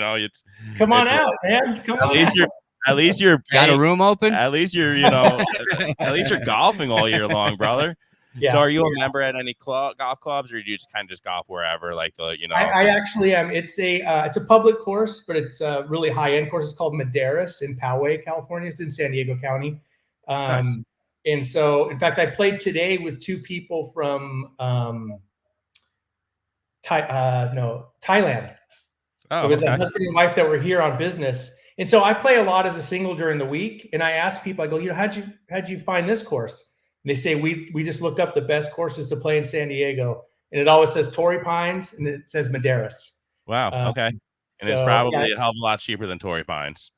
come on out, man. Come on out. At least you're got a room open. At least you're, at least you're golfing all year long, brother. Yeah. So are you a member at any golf clubs, or do you just kind of just golf wherever? Like I actually am. It's a public course, but it's a really high end course. It's called Madeiras in Poway, California. It's in San Diego County. Nice. And so, in fact, I played today with two people from Thailand. Oh, it was a husband and wife that were here on business. And so I play a lot as a single during the week. And I ask people, I go, how'd you find this course? And they say, we just looked up the best courses to play in San Diego. And it always says Torrey Pines and it says Madeiras. Wow. Okay. And it's probably a hell of a lot cheaper than Torrey Pines.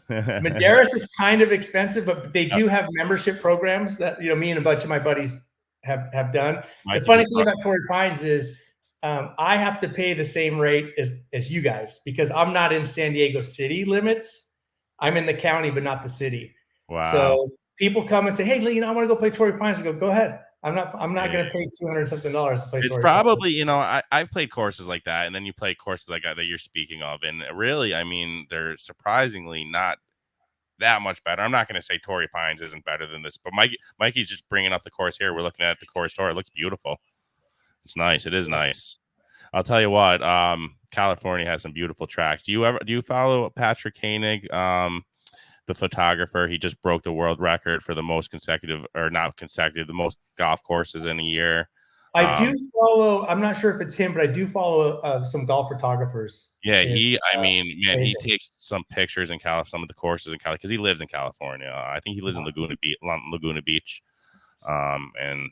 Madeiras is kind of expensive, but they do have membership programs that me and a bunch of my buddies have done. The funny thing about Torrey Pines is I have to pay the same rate as you guys because I'm not in San Diego city limits. I'm in the county, but not the city. Wow. So people come and say, "Hey, Lee, I want to go play Torrey Pines." I go ahead. I'm not going to pay $200 something to play. It's probably, I've played courses like that, and then you play courses like that you're speaking of, and really, I mean, they're surprisingly not that much better. I'm not going to say Torrey Pines isn't better than this, but Mikey's just bringing up the course here. We're looking at the course tour. It looks beautiful. It's nice. It is nice. I'll tell you what. California has some beautiful tracks. Do you follow Patrick Koenig? The photographer, he just broke the world record for the most the most golf courses in a year. I do follow, I'm not sure if it's him, but I do follow some golf photographers. Yeah, he takes some pictures in some of the courses in California because he lives in California. I think he lives in Laguna Beach. And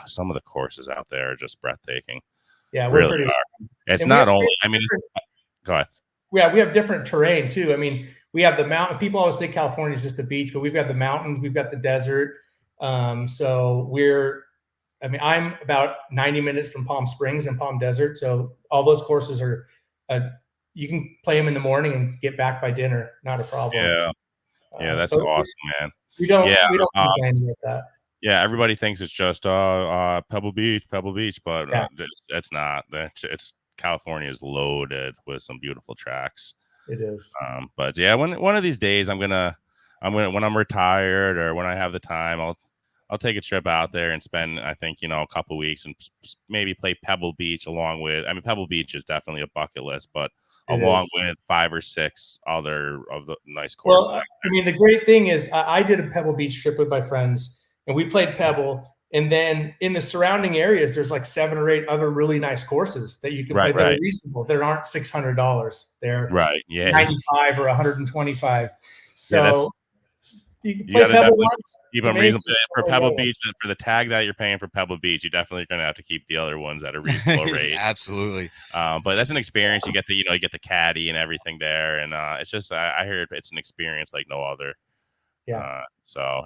some of the courses out there are just breathtaking. Yeah, we're really are. It's not only, go ahead. Yeah, we have different terrain too. I mean, we have the mountain. People always think California is just the beach, but we've got the mountains, we've got the desert. So I'm about 90 minutes from Palm Springs and Palm Desert. So all those courses are, you can play them in the morning and get back by dinner. Not a problem. Yeah. Yeah. That's awesome, man. We don't complain about that. Yeah. Everybody thinks it's just, Pebble Beach, but it's not. It's California is loaded with some beautiful tracks. It is. But yeah, one of these days when I'm retired or when I have the time, I'll take a trip out there and spend, I think, a couple weeks and maybe play Pebble Beach along with, Pebble Beach is definitely a bucket list, but along with 5 or 6 other of the nice courses. Well, the great thing is I did a Pebble Beach trip with my friends and we played Pebble. And then in the surrounding areas, there's like 7 or 8 other really nice courses that you can play that are reasonable. They aren't $600. They're $95 or $125. So you can play Pebble once. Even reasonable for Pebble Beach, for the tag that you're paying for Pebble Beach, you're definitely going to have to keep the other ones at a reasonable rate. Absolutely. But that's an experience. You get the caddy and everything there, and it's just I heard it's an experience like no other. Yeah. So I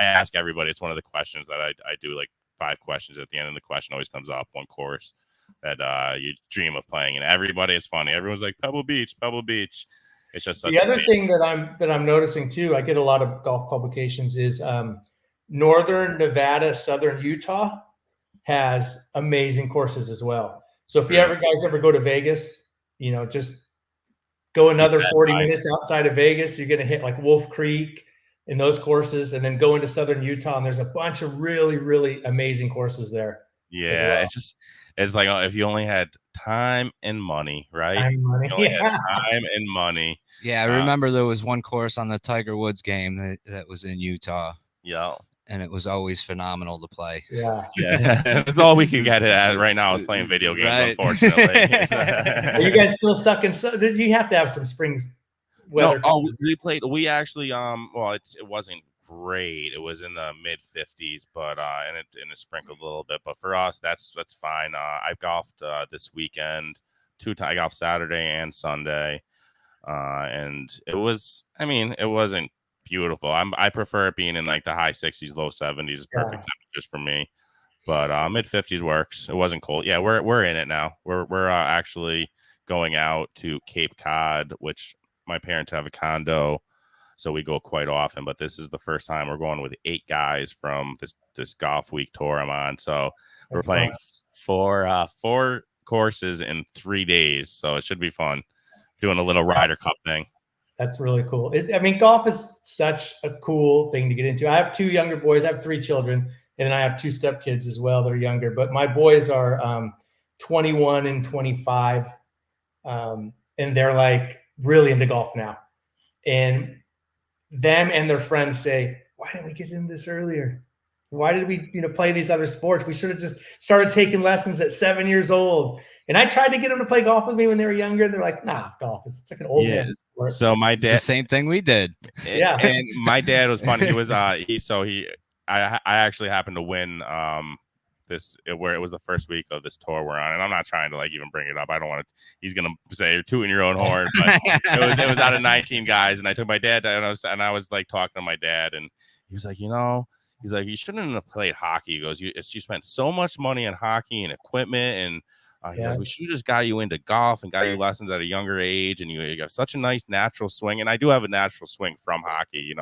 ask everybody. It's one of the questions that I do, like 5 questions at the end, and the question always comes up, one course that you dream of playing, and everybody is funny. Everyone's like Pebble Beach. It's just such the other thing that I'm noticing too. I get a lot of golf publications is Northern Nevada, Southern Utah has amazing courses as well. So if you guys ever go to Vegas, just go another 40 minutes outside of Vegas, you're going to hit like Wolf Creek and those courses, and then go into Southern Utah, and there's a bunch of really, really amazing courses there. Yeah, well. It's like if you only had time and money, right? Time and money. Yeah, I remember there was one course on the Tiger Woods game that was in Utah. Yeah. And it was always phenomenal to play. Yeah. That's all we can get it at right now is playing video games, unfortunately. Are you guys still stuck in? You have to have some spring weather. No, we actually, it wasn't great. It was in the mid 50s, but and it sprinkled a little bit. But for us, that's fine. I golfed this weekend, I golfed Saturday and Sunday. And it wasn't beautiful. I prefer it being in like the high 60s, low 70s is perfect temperatures for me. But mid 50s works. It wasn't cold. Yeah, we're in it now. We're actually going out to Cape Cod, which my parents have a condo, so we go quite often. But this is the first time we're going with 8 guys from this Golfweek tour I'm on. So we're playing four courses in 3 days. So it should be fun. Doing a little Ryder Cup thing. That's really cool. Golf is such a cool thing to get into. I have 2 younger boys. I have 3 children, and then I have 2 stepkids as well. They're younger, but my boys are 21 and 25, and they're like really into golf now. And them and their friends say, "Why didn't we get into this earlier? Why did we, play these other sports? We should have just started taking lessons at 7 years old." And I tried to get them to play golf with me when they were younger. They're like, "Nah, golf is like an old man sport." So my dad, the same thing we did. Yeah. And my dad was funny. He was I actually happened to win where it was the first week of this tour we're on, and I'm not trying to like even bring it up. I don't want to. He's gonna say you're tooting your own horn, but it was out of 19 guys, and I took my dad and I was like talking to my dad, and he was like, he's like, you shouldn't have played hockey. He goes, you spent so much money on hockey and equipment, and he goes, we should have just got you into golf and got you lessons at a younger age, and you got such a nice natural swing. And I do have a natural swing from hockey. You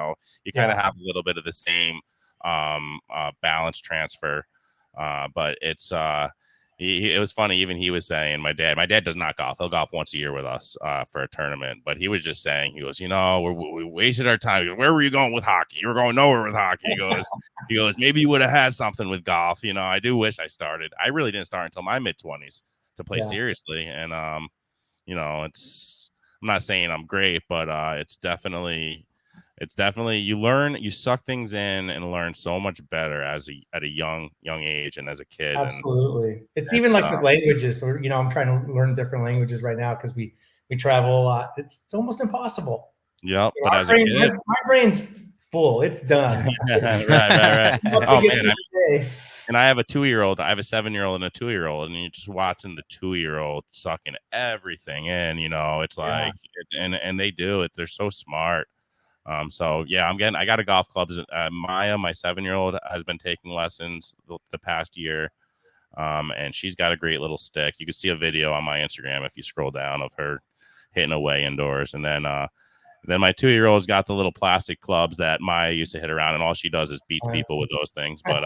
kind of have a little bit of the same balance transfer, but it's it was funny. Even he was saying, my dad does not golf. He'll golf once a year with us for a tournament, but he was just saying, he goes, we wasted our time. He goes, where were you going with hockey? You were going nowhere with hockey. He goes, maybe you would have had something with golf. I do wish I started. I really didn't start until my mid-20s to play seriously. And I'm not saying I'm great, but it's definitely you suck things in and learn so much better at a young age and as a kid. Absolutely. It's even like with languages, or I'm trying to learn different languages right now because we travel a lot. It's almost impossible. Yep. But as a kid, my brain's full. It's done. right. Oh man. And I have a 2-year-old. I have a 7-year-old and a 2-year-old, and you're just watching the 2-year-old sucking everything in. It's like, and they do it. They're so smart. So yeah, I got a golf club. Maya, my 7-year-old, has been taking lessons the past year. And she's got a great little stick. You can see a video on my Instagram if you scroll down of her hitting away indoors. And then my 2-year-old's got the little plastic clubs that Maya used to hit around, and all she does is beats people with those things. But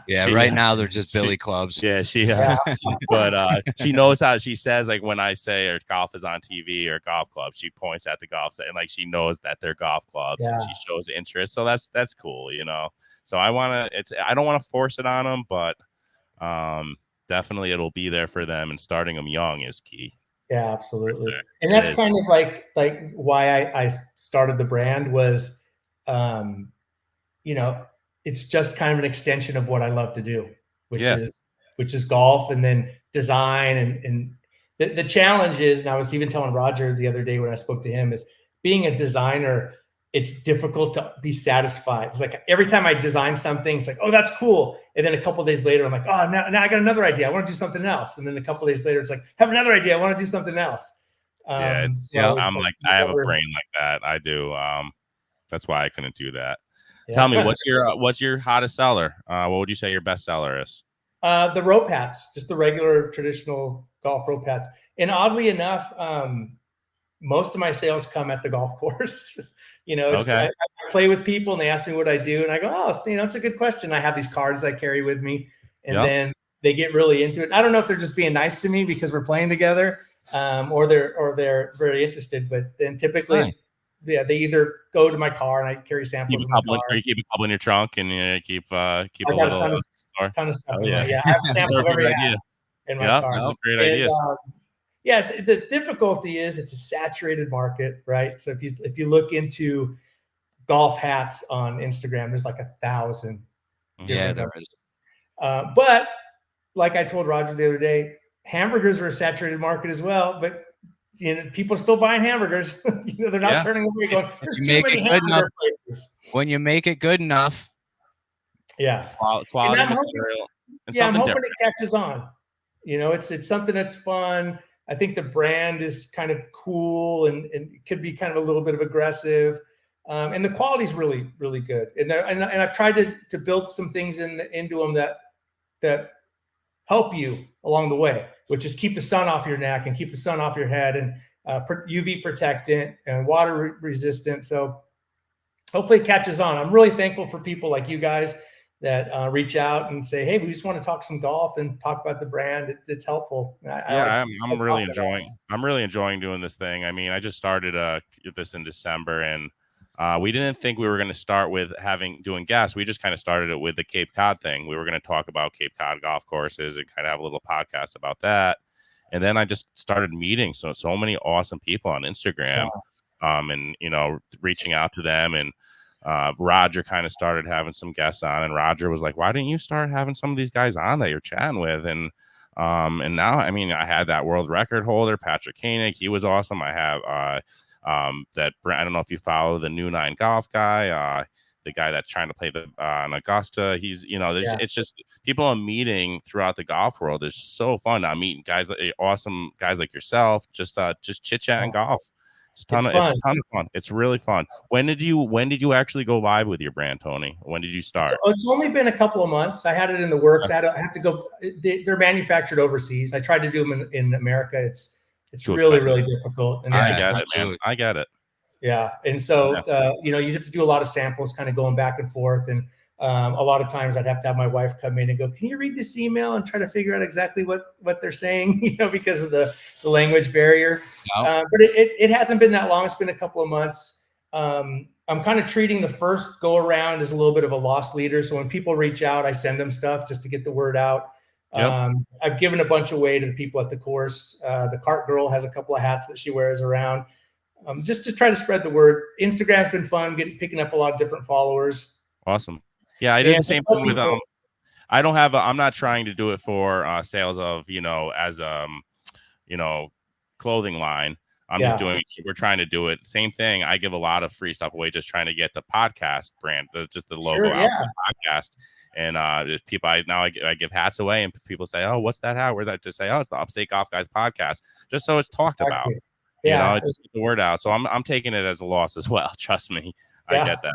right now they're just Billy clubs. Yeah, but she knows how. She says, like, when I say or golf is on TV or golf club, she points at the golf set, and like she knows that they're golf clubs, and she shows interest. So that's cool, So I don't want to force it on them, but definitely it'll be there for them, and starting them young is key. Yeah, absolutely. And that's kind of like why I started the brand was, it's just kind of an extension of what I love to do, which is golf and then design. And the challenge is, and I was even telling Roger the other day when I spoke to him, is being a designer, it's difficult to be satisfied. It's like every time I design something, it's like, oh, that's cool. And then a couple of days later, I'm like, oh, now I got another idea. I want to do something else. And then a couple of days later, it's like, have another idea. I want to do something else. I have a brain like that. I do. That's why I couldn't do that. Yeah. Tell me, what's your hottest seller? What would you say your best seller is? The rope hats, just the regular traditional golf rope hats. And oddly enough, most of my sales come at the golf course. I play with people and they ask me what I do, and I go, oh, it's a good question. I have these cards I carry with me, and then they get really into it. I don't know if they're just being nice to me because we're playing together, or they're very interested. But then typically, they either go to my car and I carry samples in the car. You keep a couple in your trunk and keep a little. Ton of stuff. I have a sample of every hat in my car. That's a great idea. Yes, the difficulty is it's a saturated market, right? So if you look into golf hats on Instagram, there's like 1,000. Yeah, there is. But like I told Roger the other day, hamburgers are a saturated market as well. But people are still buying hamburgers. They're not turning away. Going, there's too many hamburger places. When you make it good enough, quality material. I'm hoping it catches on. It's something that's fun. I think the brand is kind of cool and it could be kind of a little bit of aggressive. And the quality is really, really good. And I've tried to build some things into them that help you along the way, which is keep the sun off your neck and keep the sun off your head, and UV protectant and water resistant. So hopefully it catches on. I'm really thankful for people like you guys that reach out and say, hey, we just want to talk some golf and talk about the brand. It's helpful. I'm really enjoying doing this thing. I mean, I just started this in December, and we didn't think we were going to start with doing guests. We just kind of started it with the Cape Cod thing. We were going to talk about Cape Cod golf courses and kind of have a little podcast about that. And then I just started meeting so many awesome people on Instagram, and, you know, reaching out to them. And Roger kind of started having some guests on, and Roger was like, why didn't you start having some of these guys on that you're chatting with? And now, I mean, I had that world record holder, Patrick Koenig. He was awesome. I have, that I don't know if you follow the New 9 golf guy, the guy that's trying to play in Augusta. He's, you know, it's just people I'm meeting throughout the golf world. It's so fun. I'm meeting guys, awesome guys like yourself, just chit chatting golf. It's a ton of fun. It's really fun. When did you actually go live with your brand, Tony? When did you start? It's only been a couple of months. I had it in the works. I have to go. They're manufactured overseas. I tried to do them in America. It's really, really difficult. And I get it, man. I get it. Yeah. And so, you know, you have to do a lot of samples kind of going back and forth. And a lot of times I'd have to have my wife come in and go, can you read this email and try to figure out exactly what they're saying, you know, because of the language barrier. But it hasn't been that long. It's been a couple of months. I'm kind of treating the first go around as a little bit of a lost leader. So when people reach out, I send them stuff just to get the word out. I've given a bunch away to the people at the course. The cart girl has a couple of hats that she wears around, just to try to spread the word. Instagram's been fun, picking up a lot of different followers. Awesome. Yeah, I did the same thing with I'm not trying to do it for sales of, you know, as you know, clothing line. We're trying to do it. Same thing. I give a lot of free stuff away, just trying to get the podcast brand, just the logo out of the podcast. And there's people I give hats away, and people say, "Oh, what's that hat?" Where's that? Just say, "Oh, it's the Upstate Golf Guys podcast," just so it's talked about. You know, just get the word out. So I'm taking it as a loss as well. Trust me, I get that.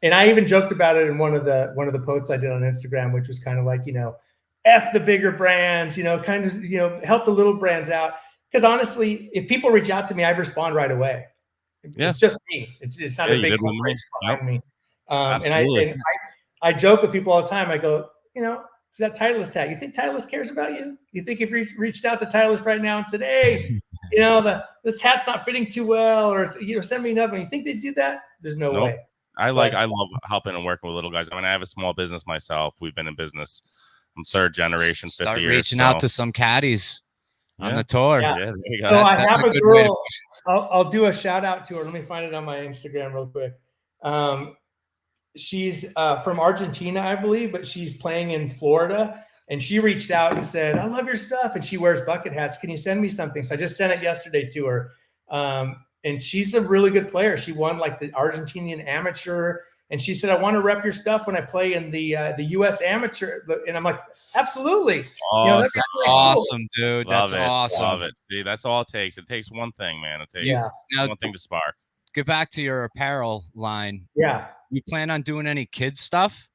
And I even joked about it in one of the posts I did on Instagram, which was kind of like, you know, F the bigger brands, you know, kind of, you know, help the little brands out. Because honestly, if people reach out to me, I respond right away. It's just me. It's not a big corporation behind me. And I joke with people all the time. I go, you know, that Titleist tag. You think Titleist cares about you? You think if you reached out to Titleist right now and said, hey, you know, this hat's not fitting too well, or, you know, send me another one. You think they'd do that? There's no way. I love helping and working with little guys. I mean, I have a small business myself. We've been in business. I'm third generation, 50 years. Start reaching out to some caddies on the tour. Yeah, so I have a girl. I'll do a shout out to her. Let me find it on my Instagram real quick. She's from Argentina, I believe, but she's playing in Florida. And she reached out and said, I love your stuff. And she wears bucket hats. Can you send me something? So I just sent it yesterday to her. And she's a really good player. She won like the Argentinian amateur. And she said, I want to rep your stuff when I play in the U.S. amateur. And I'm like, absolutely. Oh, you know, that's awesome, cool. Dude. Love that's awesome. Love it. See, that's all it takes. It takes one thing, man. It takes one thing to spark. Get back to your apparel line. Yeah. You plan on doing any kids stuff?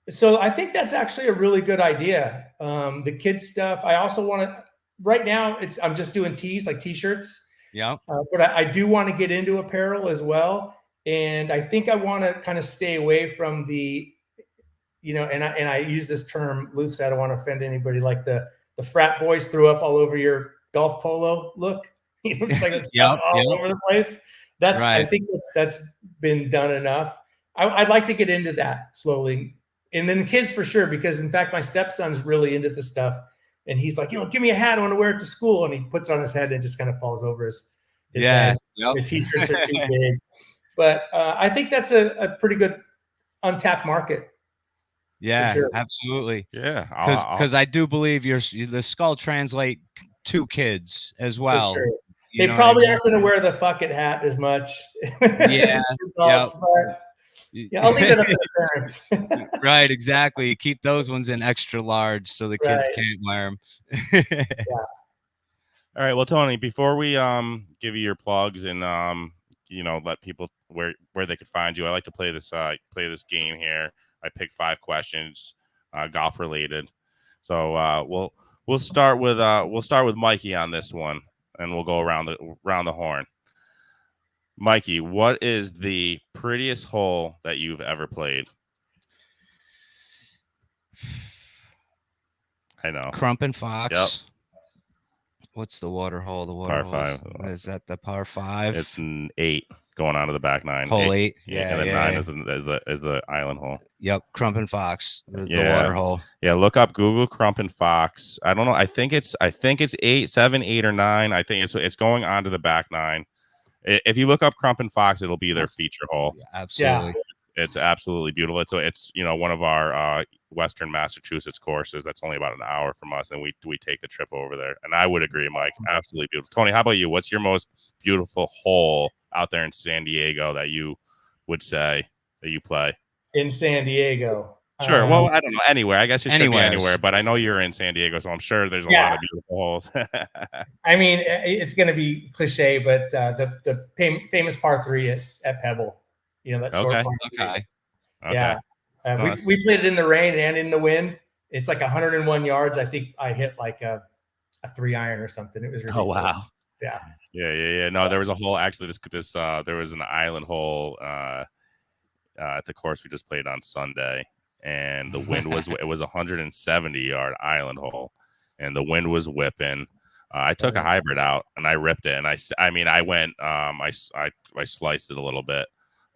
So I think that's actually a really good idea. The kids stuff. I also want to, right now I'm just doing tees, like t-shirts. Yeah. But I do want to get into apparel as well. And I think I want to kind of stay away from the, you know, and I use this term loose. I don't want to offend anybody, like the frat boys threw up all over your golf polo look. You know, it's like it's all over the place. That's right. I think that's been done enough. I'd like to get into that slowly. And then the kids for sure, because in fact, my stepson's really into this stuff. And he's like, you know, give me a hat. I want to wear it to school. And he puts it on his head and it just kind of falls over his head. The t-shirts are too big. But I think that's a pretty good untapped market. Yeah, sure. Absolutely. Yeah. Because I do believe the skull translate to kids as well. For sure. They probably aren't going to wear the fuck it hat as much. Yeah. I'll leave it up to the parents. Right, exactly. Keep those ones in extra large so the kids can't wear them. All right. Well, Tony, before we give you your plugs and let people where they could find you, I like to play this game here. I pick 5 questions, golf related. So we'll start with Mikey on this one, and we'll go around the horn. Mikey, what is the prettiest hole that you've ever played? I know. Crump and Fox. Yep. What's the water hole? The water hole. Par 5. Is that the par 5? It's an 8 going on to the back 9. Hole 8. Yeah, and then 9 is the island hole. Yep, Crump and Fox, the water hole. Yeah, look up Google Crump and Fox. I don't know. I think it's 7, 8, or 9. I think it's going on to the back 9. If you look up Crump and Fox, it'll be their feature hole. Yeah, absolutely. Yeah. It's absolutely beautiful. It's one of our Western Massachusetts courses. That's only about an hour from us, and we take the trip over there. And I would agree, Mike. Absolutely beautiful. Tony, how about you? What's your most beautiful hole out there in San Diego that you would say that you play? In San Diego. Sure. Well, I don't know. Anywhere. I guess it should be anywhere, but I know you're in San Diego, so I'm sure there's a lot of beautiful holes. I mean, it's going to be cliche, but the famous par 3 at Pebble. That short par 3. Okay. Yeah. We played it in the rain and in the wind. It's like 101 yards. I think I hit like a 3-iron or something. It was ridiculous. Oh, wow. Yeah. Yeah. No, there was a hole. Actually, there was an island hole at the course we just played on Sunday, and the wind was it was a 170-yard island hole, and the wind was whipping. I took a hybrid out and I ripped it, and I went I sliced it a little bit,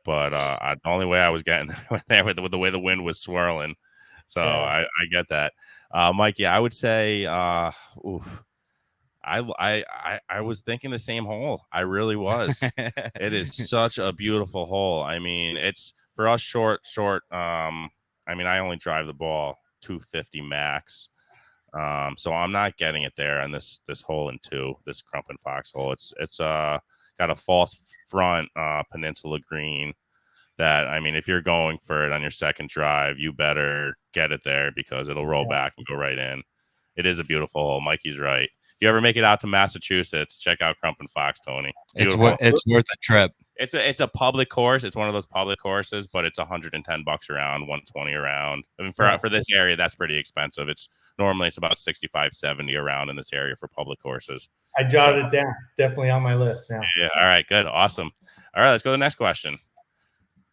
but the only way I was getting there with the way the wind was swirling. So I get that. Mikey, I would say I was thinking the same hole. I really was. It is such a beautiful hole. I mean, it's for us short. I only drive the ball 250 max. So I'm not getting it there on this hole in 2, this Crump and Fox hole. It's got a false front peninsula green that, if you're going for it on your second drive, you better get it there because it'll roll back and go right in. It is a beautiful hole. Mikey's right. If you ever make it out to Massachusetts, check out Crump and Fox, Tony. It's worth a trip. It's a public course. It's one of those public courses, but it's $110 around, $120 around. For this area, that's pretty expensive. It's about 65, 70 around in this area for public courses. I jotted it down. Definitely on my list now. Yeah. All right. Good. Awesome. All right. Let's go to the next question.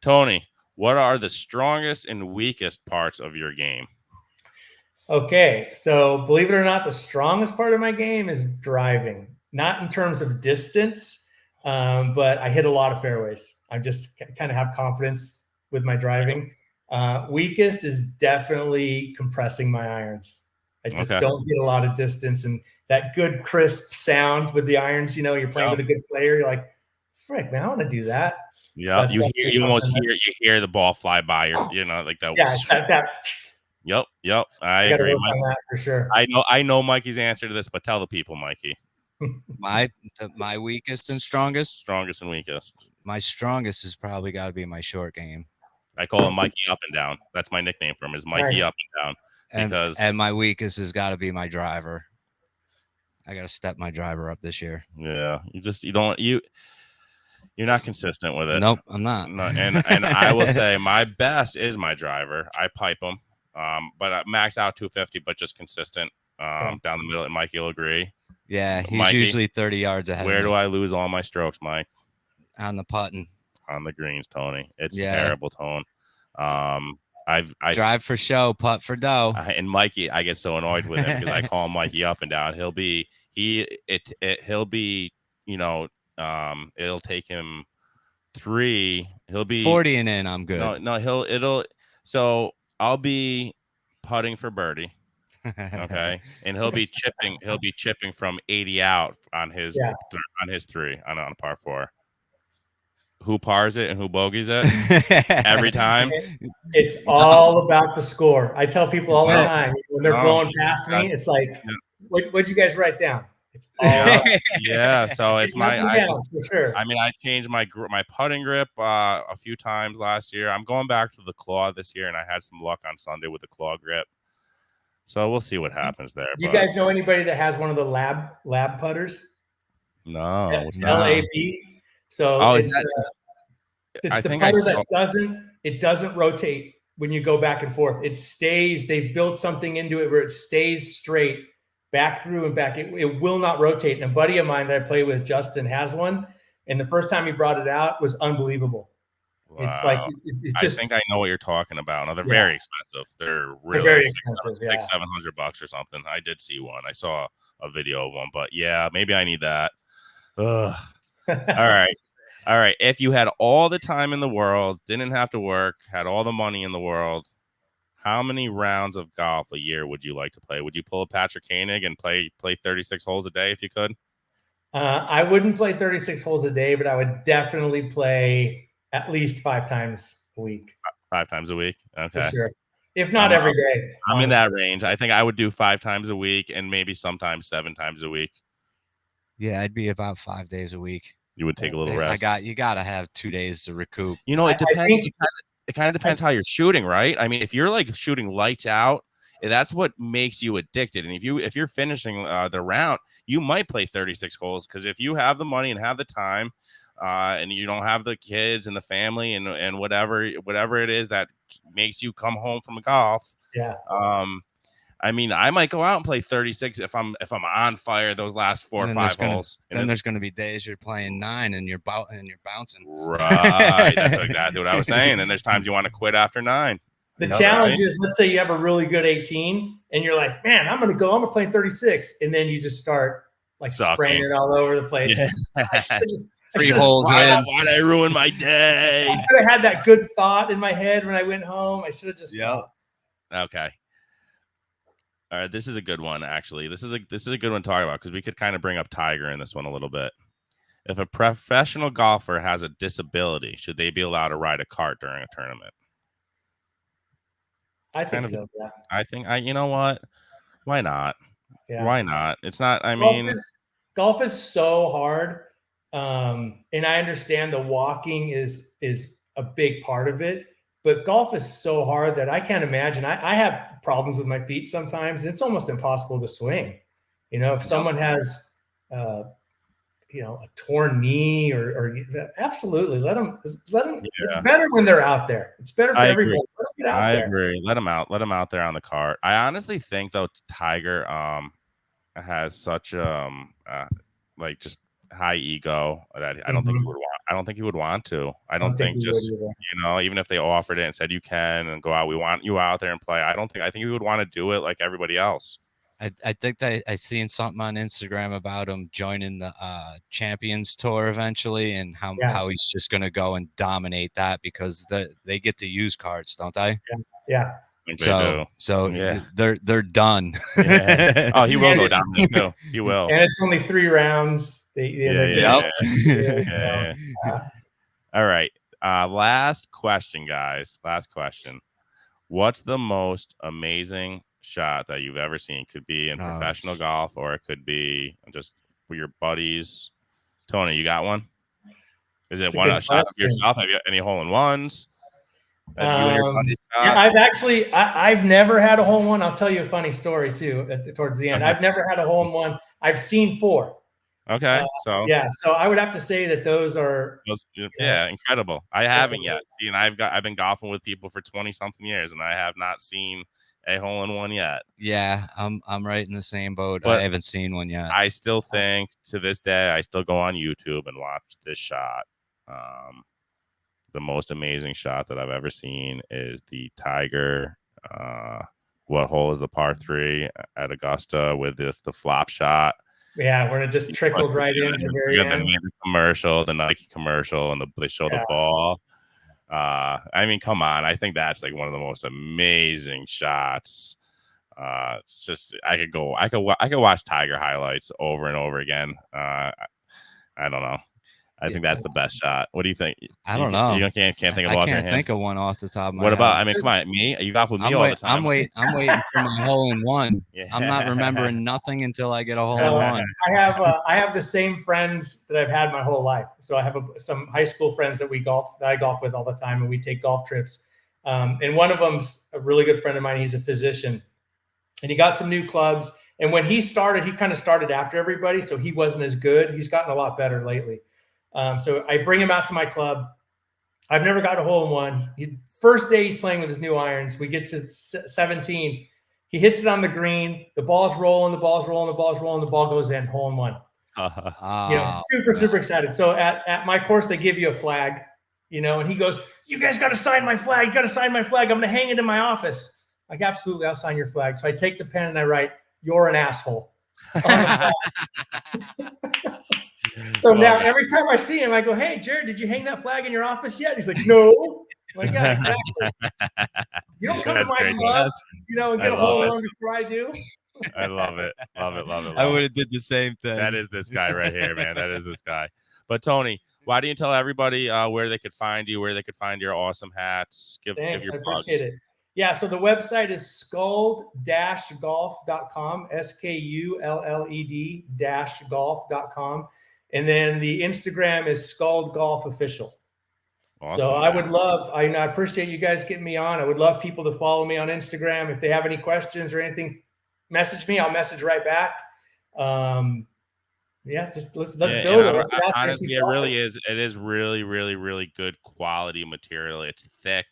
Tony, what are the strongest and weakest parts of your game? Okay, so believe it or not, the strongest part of my game is driving. Not in terms of distance, but I hit a lot of fairways. I just kind of have confidence with my driving. Weakest is definitely compressing my irons. I just don't get a lot of distance, and that good crisp sound with the irons. You're playing with a good player. You're like, frick, man, I want to do that. Yeah, so you almost hear the ball fly by. Like that. Yeah, that. Yep. I agree. On that for sure. I know Mikey's answer to this, but tell the people, Mikey. My weakest and strongest? Strongest and weakest. My strongest has probably got to be my short game. I call him Mikey Up and Down. That's my nickname for him, is Mikey Up and Down. And my weakest has got to be my driver. I got to step my driver up this year. Yeah, you're not consistent with it. Nope, I'm not. No, and I will say my best is my driver. I pipe him, but I max out 250, but just consistent down the middle. And Mikey will agree. Yeah, he's usually 30 yards ahead. Where do I lose all my strokes, Mike? On the putting. On the greens, Tony. It's terrible, Tone. I drive for show, putt for dough. And Mikey, I get so annoyed with him because I call him Mikey Up and Down. He'll be, it'll take him 3. He'll be 40 and in. I'm good. So I'll be putting for birdie. Okay. And he'll be chipping from 80 out on his 3 on a par 4. Who pars it and who bogeys it every time? It's all about the score. I tell people all the time when they're blowing past me, it's like, what'd you guys write down? It's all So it's for sure. I changed my putting grip a few times last year. I'm going back to the claw this year, and I had some luck on Sunday with the claw grip. So we'll see what happens there. Do you guys know anybody that has one of the lab putters? No. LAB. So it's the putter that doesn't rotate when you go back and forth. It stays. They've built something into it where it stays straight back through and back. It will not rotate. And a buddy of mine that I play with, Justin, has one. And the first time he brought it out was unbelievable. Wow. It's like I think I know what you're talking about. No, they're very expensive. They're really very expensive, $600-700 or something. I did see one. I saw a video of one, but yeah, maybe I need that. Ugh. All right. If you had all the time in the world, didn't have to work, had all the money in the world, how many rounds of golf a year would you like to play? Would you pull a Patrick Koenig and play 36 holes a day if you could? I wouldn't play 36 holes a day, but I would definitely play at least 5 times a week. 5 times a week? Okay. For sure. If not every day. I'm in that range. I think I would do 5 times a week and maybe sometimes 7 times a week. Yeah, I'd be about 5 days a week. You would take a little rest. You gotta have 2 days to recoup. You know, it depends. It kind of depends how you're shooting, right? I mean, if you're like shooting lights out, that's what makes you addicted. And if you're finishing the round, you might play 36 holes because if you have the money and have the time, and you don't have the kids and the family and whatever it is that makes you come home from golf. Yeah. I mean, I might go out and play 36 if I'm on fire those last 4 or 5 holes. Then there's going to be days you're playing 9 and you're bouncing. Right. That's exactly what I was saying. And there's times you want to quit after 9. The challenge is, let's say you have a really good 18 and you're like, man, I'm going to play 36. And then you just start like spraying it all over the place. Yeah. 3 holes in. Why'd I ruin my day? I could have had that good thought in my head when I went home. I should have just stopped. Okay. All right, this is a good one, actually. This is a good one to talk about because we could kind of bring up Tiger in this one a little bit. If a professional golfer has a disability, should they be allowed to ride a cart during a tournament? I think so, yeah. I think, you know what? Why not? Yeah. Why not? It's not, golf is so hard. And I understand the walking is a big part of it, but golf is so hard that I can't imagine. I have problems with my feet sometimes. And it's almost impossible to swing. You know, if someone has, a torn knee or absolutely let them. Yeah. It's better when they're out there. It's better for everybody. Let them get out there. I agree. Let them out there on the cart. I honestly think though, Tiger, has such, just high ego that I don't think he would want. I don't think he would want to. I don't think just, even if they offered it and said you can and go out, we want you out there and play. I think he would want to do it like everybody else. I think that I seen something on Instagram about him joining the Champions Tour eventually, and how he's just going to go and dominate that because they get to use cards, don't they? Yeah. So they're done. Yeah. Oh, he will go down there too. He will. And it's only 3 rounds. Yeah. All right. Last question, guys. Last question. What's the most amazing shot that you've ever seen? Could be in professional golf, or it could be just with your buddies. Tony, you got one? Is it one shot of yourself? Have you any hole-in-ones? I've never had a hole-in-one. I'll tell you a funny story too towards the end. I've never had a hole-in-one. I've seen 4. Okay. So I would have to say that those are incredible. I haven't yet. See, and I've been golfing with people for 20 something years and I have not seen a hole-in-one yet. Yeah, I'm right in the same boat. But I haven't seen one yet. I still think to this day I still go on YouTube and watch this shot. The most amazing shot that I've ever seen is the Tiger. What hole is the par 3 at Augusta with the flop shot? Yeah, where it just trickled right in at the very end. The commercial, the Nike commercial, and they show the ball. I mean, come on! I think that's like one of the most amazing shots. It's just I could watch Tiger highlights over and over again. I don't know. I think that's the best shot. What do you think? I don't know. You can't think of I can't think of one off the top of my head. What about? I mean, come on, me. You golf with me all the time. I'm waiting for my hole-in-one. Yeah. I'm not remembering nothing until I get a hole-in-one. I have the same friends that I've had my whole life. So I have some high school friends that I golf with all the time, and we take golf trips. And one of them's a really good friend of mine. He's a physician, and he got some new clubs. And when he started, he kind of started after everybody, so he wasn't as good. He's gotten a lot better lately. So I bring him out to my club. I've never got a hole in one. First day he's playing with his new irons. We get to 17. He hits it on the green. The ball's rolling. The ball's rolling. The ball's rolling. The ball goes in. Hole in one. Super excited. So at my course, they give you a flag, and he goes, "You guys got to sign my flag. You got to sign my flag. I'm going to hang it in my office." Like, absolutely, I'll sign your flag. So I take the pen and I write, "You're an asshole." So now every time I see him, I go, "Hey, Jared, did you hang that flag in your office yet?" He's like, "No." I'm like, yeah, exactly. You don't come to my club, and get a hole in one before I do. I love it. Love it. Love it. Love I would have did the same thing. That is this guy right here, man. That is this guy. But Tony, why don't you tell everybody where they could find you, where they could find your awesome hats? Give your plugs. I appreciate it. Yeah, so the website is skulled-golf.com, SKULLED-golf.com. And then the Instagram is Skulled Golf Official. Awesome. So I would love, I appreciate you guys getting me on. I would love people to follow me on Instagram. If they have any questions or anything, message me. I'll message right back. Just let's build it. Honestly, it really is. It is really, really, really good quality material. It's thick.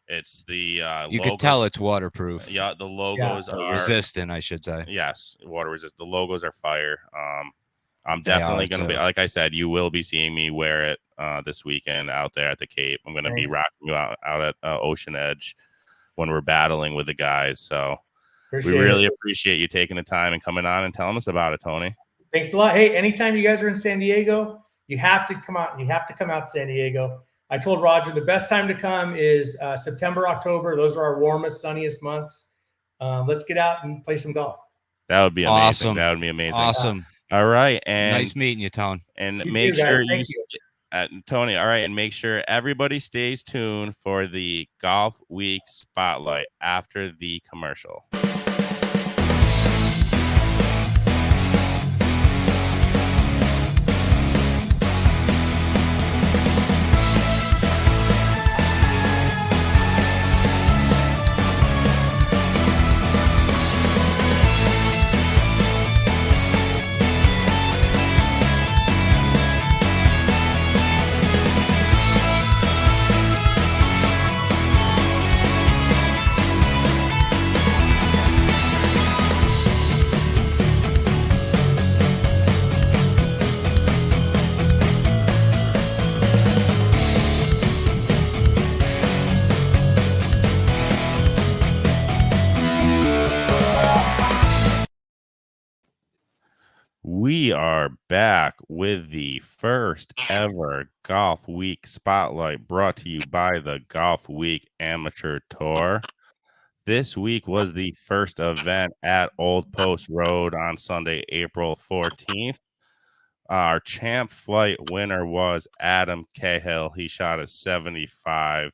It's the you could tell it's waterproof. Yeah, the logos are resistant, I should say. Yes, water resistant. The logos are fire. I'm definitely going to be, like I said, you will be seeing me wear it this weekend out there at the Cape. I'm going to be rocking you out at Ocean Edge when we're battling with the guys. So we really appreciate you taking the time and coming on and telling us about it, Tony. Thanks a lot. Hey, anytime you guys are in San Diego, you have to come out. You have to come out to San Diego. I told Roger the best time to come is September, October. Those are our warmest, sunniest months. Let's get out and play some golf. That would be amazing. Awesome. That would be amazing. Awesome. All right. And nice meeting you, Tone. And make sure Tony. All right. And make sure everybody stays tuned for the Golfweek Spotlight after the commercial. We are back with the first ever Golfweek Spotlight brought to you by the Golfweek Amateur Tour. This week was the first event at Old Post Road on Sunday, April 14th. Our champ flight winner was Adam Cahill. He shot a 75.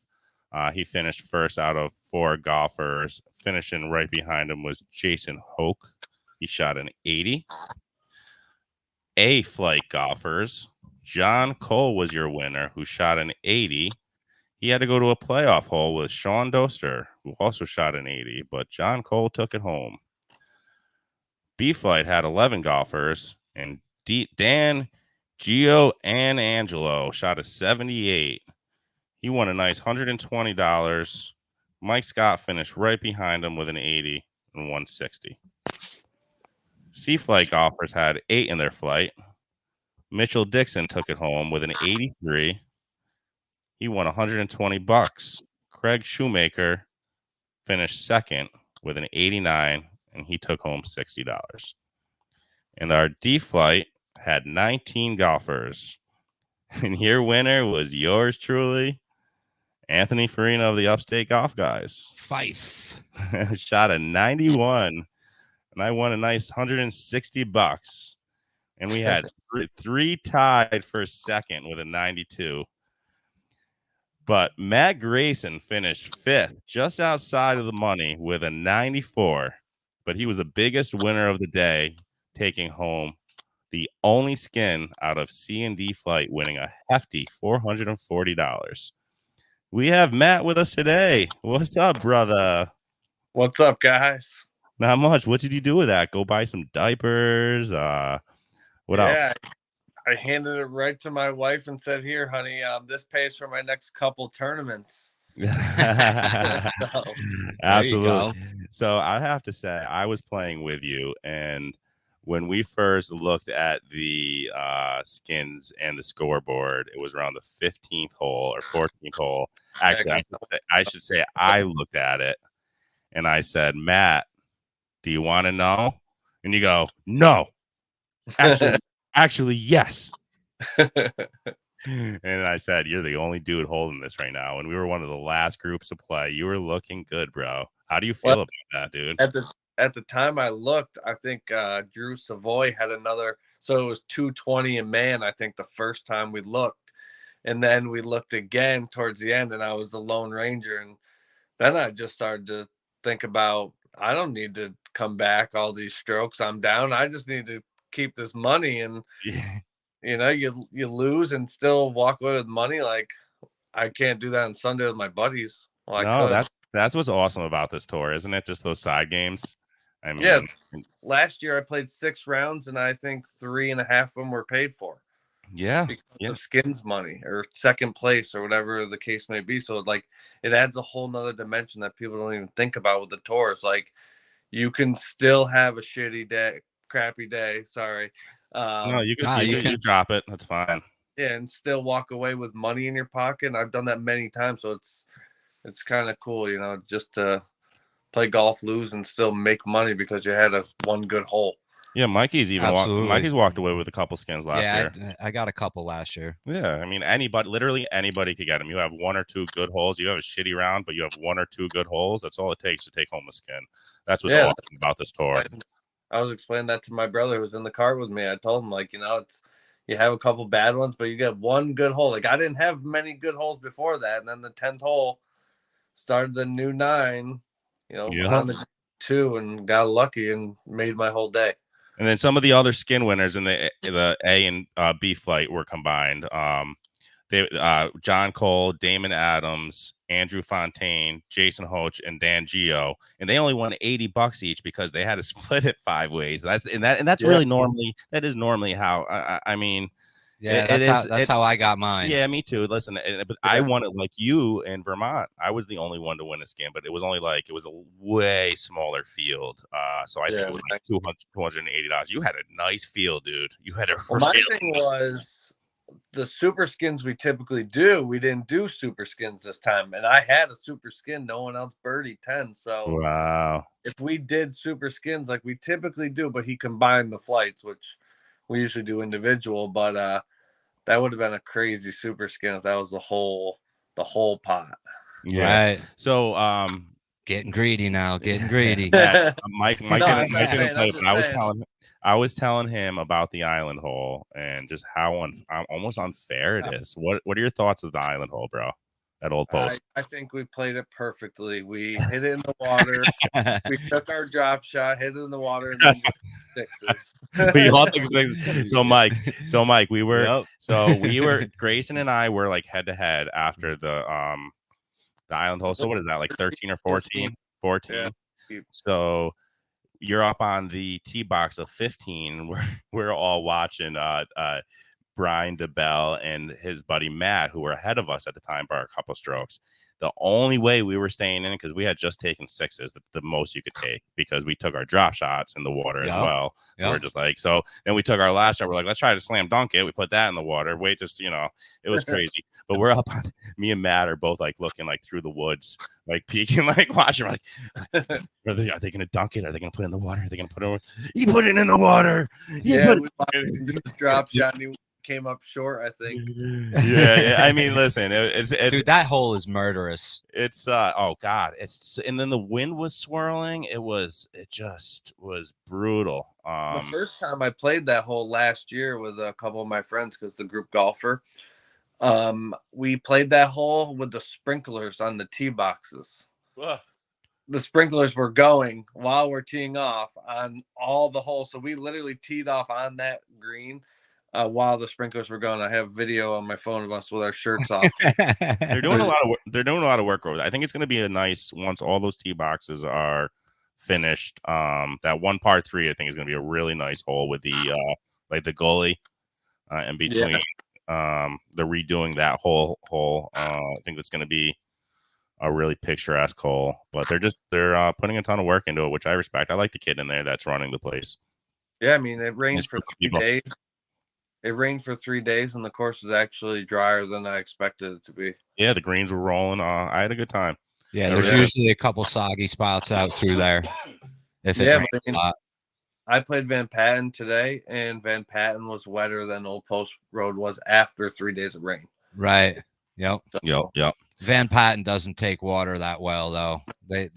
He finished first out of 4 golfers. Finishing right behind him was Jason Hoke. He shot an 80. A flight golfers, John Cole was your winner, who shot an 80. He had to go to a playoff hole with Sean Doster, who also shot an 80, but John Cole took it home. B flight had 11 golfers, and Dan Gio and Angelo shot a 78. He won a nice $120. Mike Scott finished right behind him with an 80 and 160. C flight golfers had 8 in their flight. Mitchell Dixon took it home with an 83. He won $120. Craig Shoemaker finished second with an 89, and he took home $60. And our D flight had 19 golfers. And your winner was yours truly, Anthony Farina of the Upstate Golf Guys. Fife. Shot a 91. And I won a nice $160. And we had 3 tied for second with a 92. But Matt Grayson finished 5th, just outside of the money with a 94. But he was the biggest winner of the day, taking home the only skin out of C&D flight, winning a hefty $440. We have Matt with us today. What's up, brother? What's up, guys? Not much. What did you do with that? Go buy some diapers? What else? I handed it right to my wife and said, "Here, honey, this pays for my next couple tournaments." Absolutely. So I have to say, I was playing with you, and when we first looked at the skins and the scoreboard, it was around the 15th hole or 14th hole. Actually, I should say I looked at it and I said, Matt, do you want to know? And you go, no. Actually, yes. And I said, you're the only dude holding this right now. And we were one of the last groups to play. You were looking good, bro. How do you feel about that, dude? At the time I looked, I think Drew Savoy had another. So it was 220 in man, I think, the first time we looked. And then we looked again towards the end, and I was the Lone Ranger. And then I just started to think about, I don't need to come back all these strokes. I'm down. I just need to keep this money. And you know, you lose and still walk away with money. Like, I can't do that on Sunday with my buddies. Well, no, that's what's awesome about this tour, isn't it? Just those side games. I mean, yeah. Last year I played 6 rounds, and I think 3.5 of them were paid for. Yeah, because of skins money or second place or whatever the case may be. So like, it adds a whole nother dimension that people don't even think about with the tours. Like, you can still have a crappy day. Sorry. No, you can drop it. That's fine. Yeah, and still walk away with money in your pocket. And I've done that many times, so it's kind of cool, you know, just to play golf, lose, and still make money because you had one good hole. Yeah, Mikey's Mikey's walked away with a couple skins last year. I got a couple last year. Yeah, I mean, literally anybody could get them. You have 1 or 2 good holes. You have a shitty round, but you have 1 or 2 good holes. That's all it takes to take home a skin. That's what's awesome about this tour. I was explaining that to my brother who was in the car with me. I told him, like, you know, you have a couple bad ones, but you get 1 good hole. Like, I didn't have many good holes before that, and then the 10th hole started the new 9. You know, went on the 2 and got lucky and made my whole day. And then some of the other skin winners in the A and B flight were combined. John Cole, Damon Adams, Andrew Fontaine, Jason Hoch, and Dan Gio, and they only won $80 each because they had to split it 5 ways. That's really normally how I mean. Yeah, that's how I got mine. Yeah, me too. Listen, but I won it like you in Vermont. I was the only one to win a skin, but it was a way smaller field. So I think it was like $280. You had a nice field, dude. You had a my thing was the super skins we typically do. We didn't do super skins this time, and I had a super skin. No one else birdied 10. So wow, if we did super skins like we typically do, but he combined the flights, which we usually do individual, but that would have been a crazy super skin if that was the whole pot. Yeah. Right. So getting greedy now, getting greedy. Mike didn't play, but I was telling him about the island hole and just how almost unfair it is. What are your thoughts of the island hole, bro? At Old Post. I think we played it perfectly. We hit it in the water. We took our drop shot, hit it in the water, and then sixes. We all took sixes. So Mike, we were Grayson and I were like head to head after the island hole. So what is that, like 13 or 14? 14. Yeah. So you're up on the tee box of 15. We're all watching Brian DeBell and his buddy Matt, who were ahead of us at the time by a couple strokes. The only way we were staying in, because we had just taken sixes, the most you could take, because we took our drop shots in the water as well. So we're just like, so then we took our last shot. We're like, let's try to slam dunk it. We put that in the water. Wait, just, you know, it was crazy. But we're up on, me and Matt are both like looking like through the woods, like peeking, like watching, like, are they going to dunk it? Are they going to put it in the water? Are they going to put it over? He put it in the water. We watched him drop shot. And came up short, I think. Yeah. I mean, listen, it's dude, that hole is murderous. It's oh god, and then the wind was swirling. It just was brutal. The first time I played that hole last year with a couple of my friends, because the group golfer, we played that hole with the sprinklers on the tee boxes. The sprinklers were going while we're teeing off on all the holes, so we literally teed off on that green. while the sprinklers were going, I have video on my phone of us with our shirts off. They're doing a lot of work over there. I think it's going to be a nice once all those tee boxes are finished. That one par 3, I think, is going to be a really nice hole with the like the gully in between. They're redoing that whole hole. I think that's going to be a really picturesque hole. But they're putting a ton of work into it, which I respect. I like the kid in there that's running the place. Yeah, I mean, it rained for 3 days. It rained for 3 days, and the course was actually drier than I expected it to be. Yeah, the greens were rolling. I had a good time. Yeah, there's usually a couple soggy spots out through there. If it rains a lot. I played Van Patten today, and Van Patten was wetter than Old Post Road was after 3 days of rain. Right. Yep. Yep. Van Patten doesn't take water that well, though. They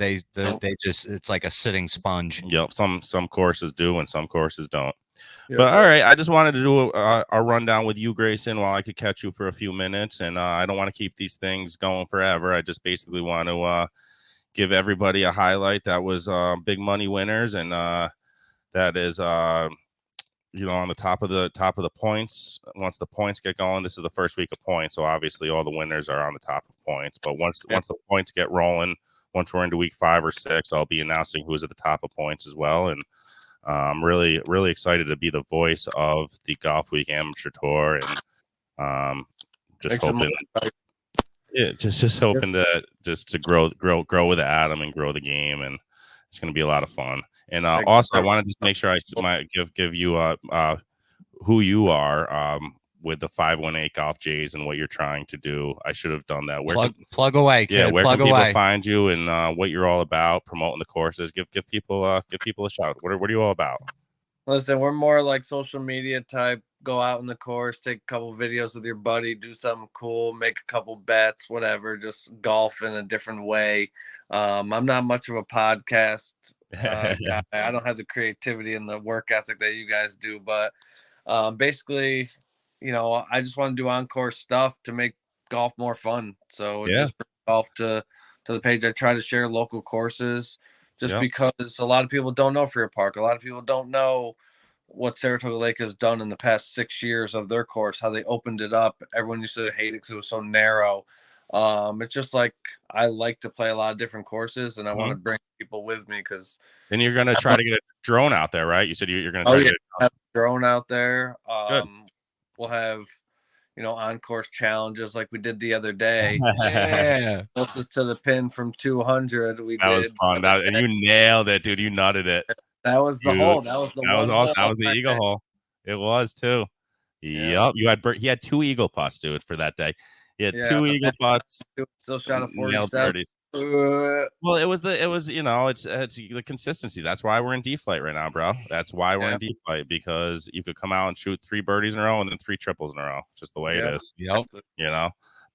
just, it's like a sitting sponge. Yep. Some courses do, and some courses don't. Yep. But all right, I just wanted to do a rundown with you, Grayson, while I could catch you for a few minutes, and I don't want to keep these things going forever. I just basically want to give everybody a highlight that was big money winners, and that is on the top of the points. Once the points get going, this is the first week of points, so obviously all the winners are on the top of points. But once the points get rolling, once we're into week 5 or 6, I'll be announcing who's at the top of points as well. And I'm really, really excited to be the voice of the Golfweek Amateur Tour, and just hoping, just hoping to grow with Adam and grow the game, and it's going to be a lot of fun. And also, I want to just make sure I give you who you are with the 518 Golf Jays and what you're trying to do. I should have done that. Plug away, kid. Yeah, where plug can people away. find you, and what you're all about, promoting the courses? Give people a shout. What are you all about? Listen, we're more like social media type. Go out in the course, take a couple videos with your buddy, do something cool, make a couple bets, whatever. Just golf in a different way. I'm not much of a podcast guy. I don't have the creativity and the work ethic that you guys do, but basically, I just want to do on-course stuff to make golf more fun. So just bring golf to the page. I try to share local courses just because a lot of people don't know Freer Park. A lot of people don't know what Saratoga Lake has done in the past 6 years of their course, how they opened it up. Everyone used to hate it because it was so narrow. It's just like I like to play a lot of different courses, and I want to bring people with me because. And you're gonna try to get a drone out there, right? You said you're gonna try to get a drone out there. We'll have on-course challenges like we did the other day. Closest to the pin from 200. That was fun. And you nailed it, dude. You nutted it. That was the hole. That was awesome. That was the eagle hole. It was too. Yep. He had 2 eagle putts, dude, for that day. He had 2 eagle putts. Still shot a 47. Well, it's the consistency. That's why we're in D-Flight right now, bro. That's why we're in D-Flight, because you could come out and shoot 3 birdies in a row and then 3 triples in a row. It's just the way it is. Yep.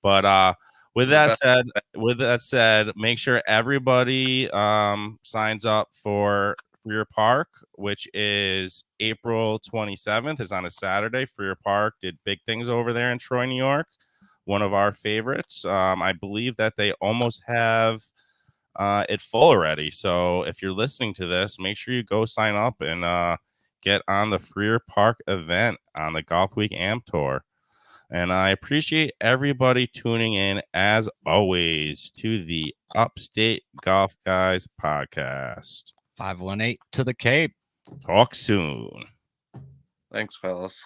But with that said, make sure everybody signs up for Freer Park, which is April 27th. It's on a Saturday. Freer Park did big things over there in Troy, New York. One of our favorites. I believe that they almost have it full already. So if you're listening to this, make sure you go sign up and get on the Freer Park event on the Golfweek Amp Tour. And I appreciate everybody tuning in, as always, to the Upstate Golf Guys podcast. 518 to the Cape. Talk soon. Thanks, fellas.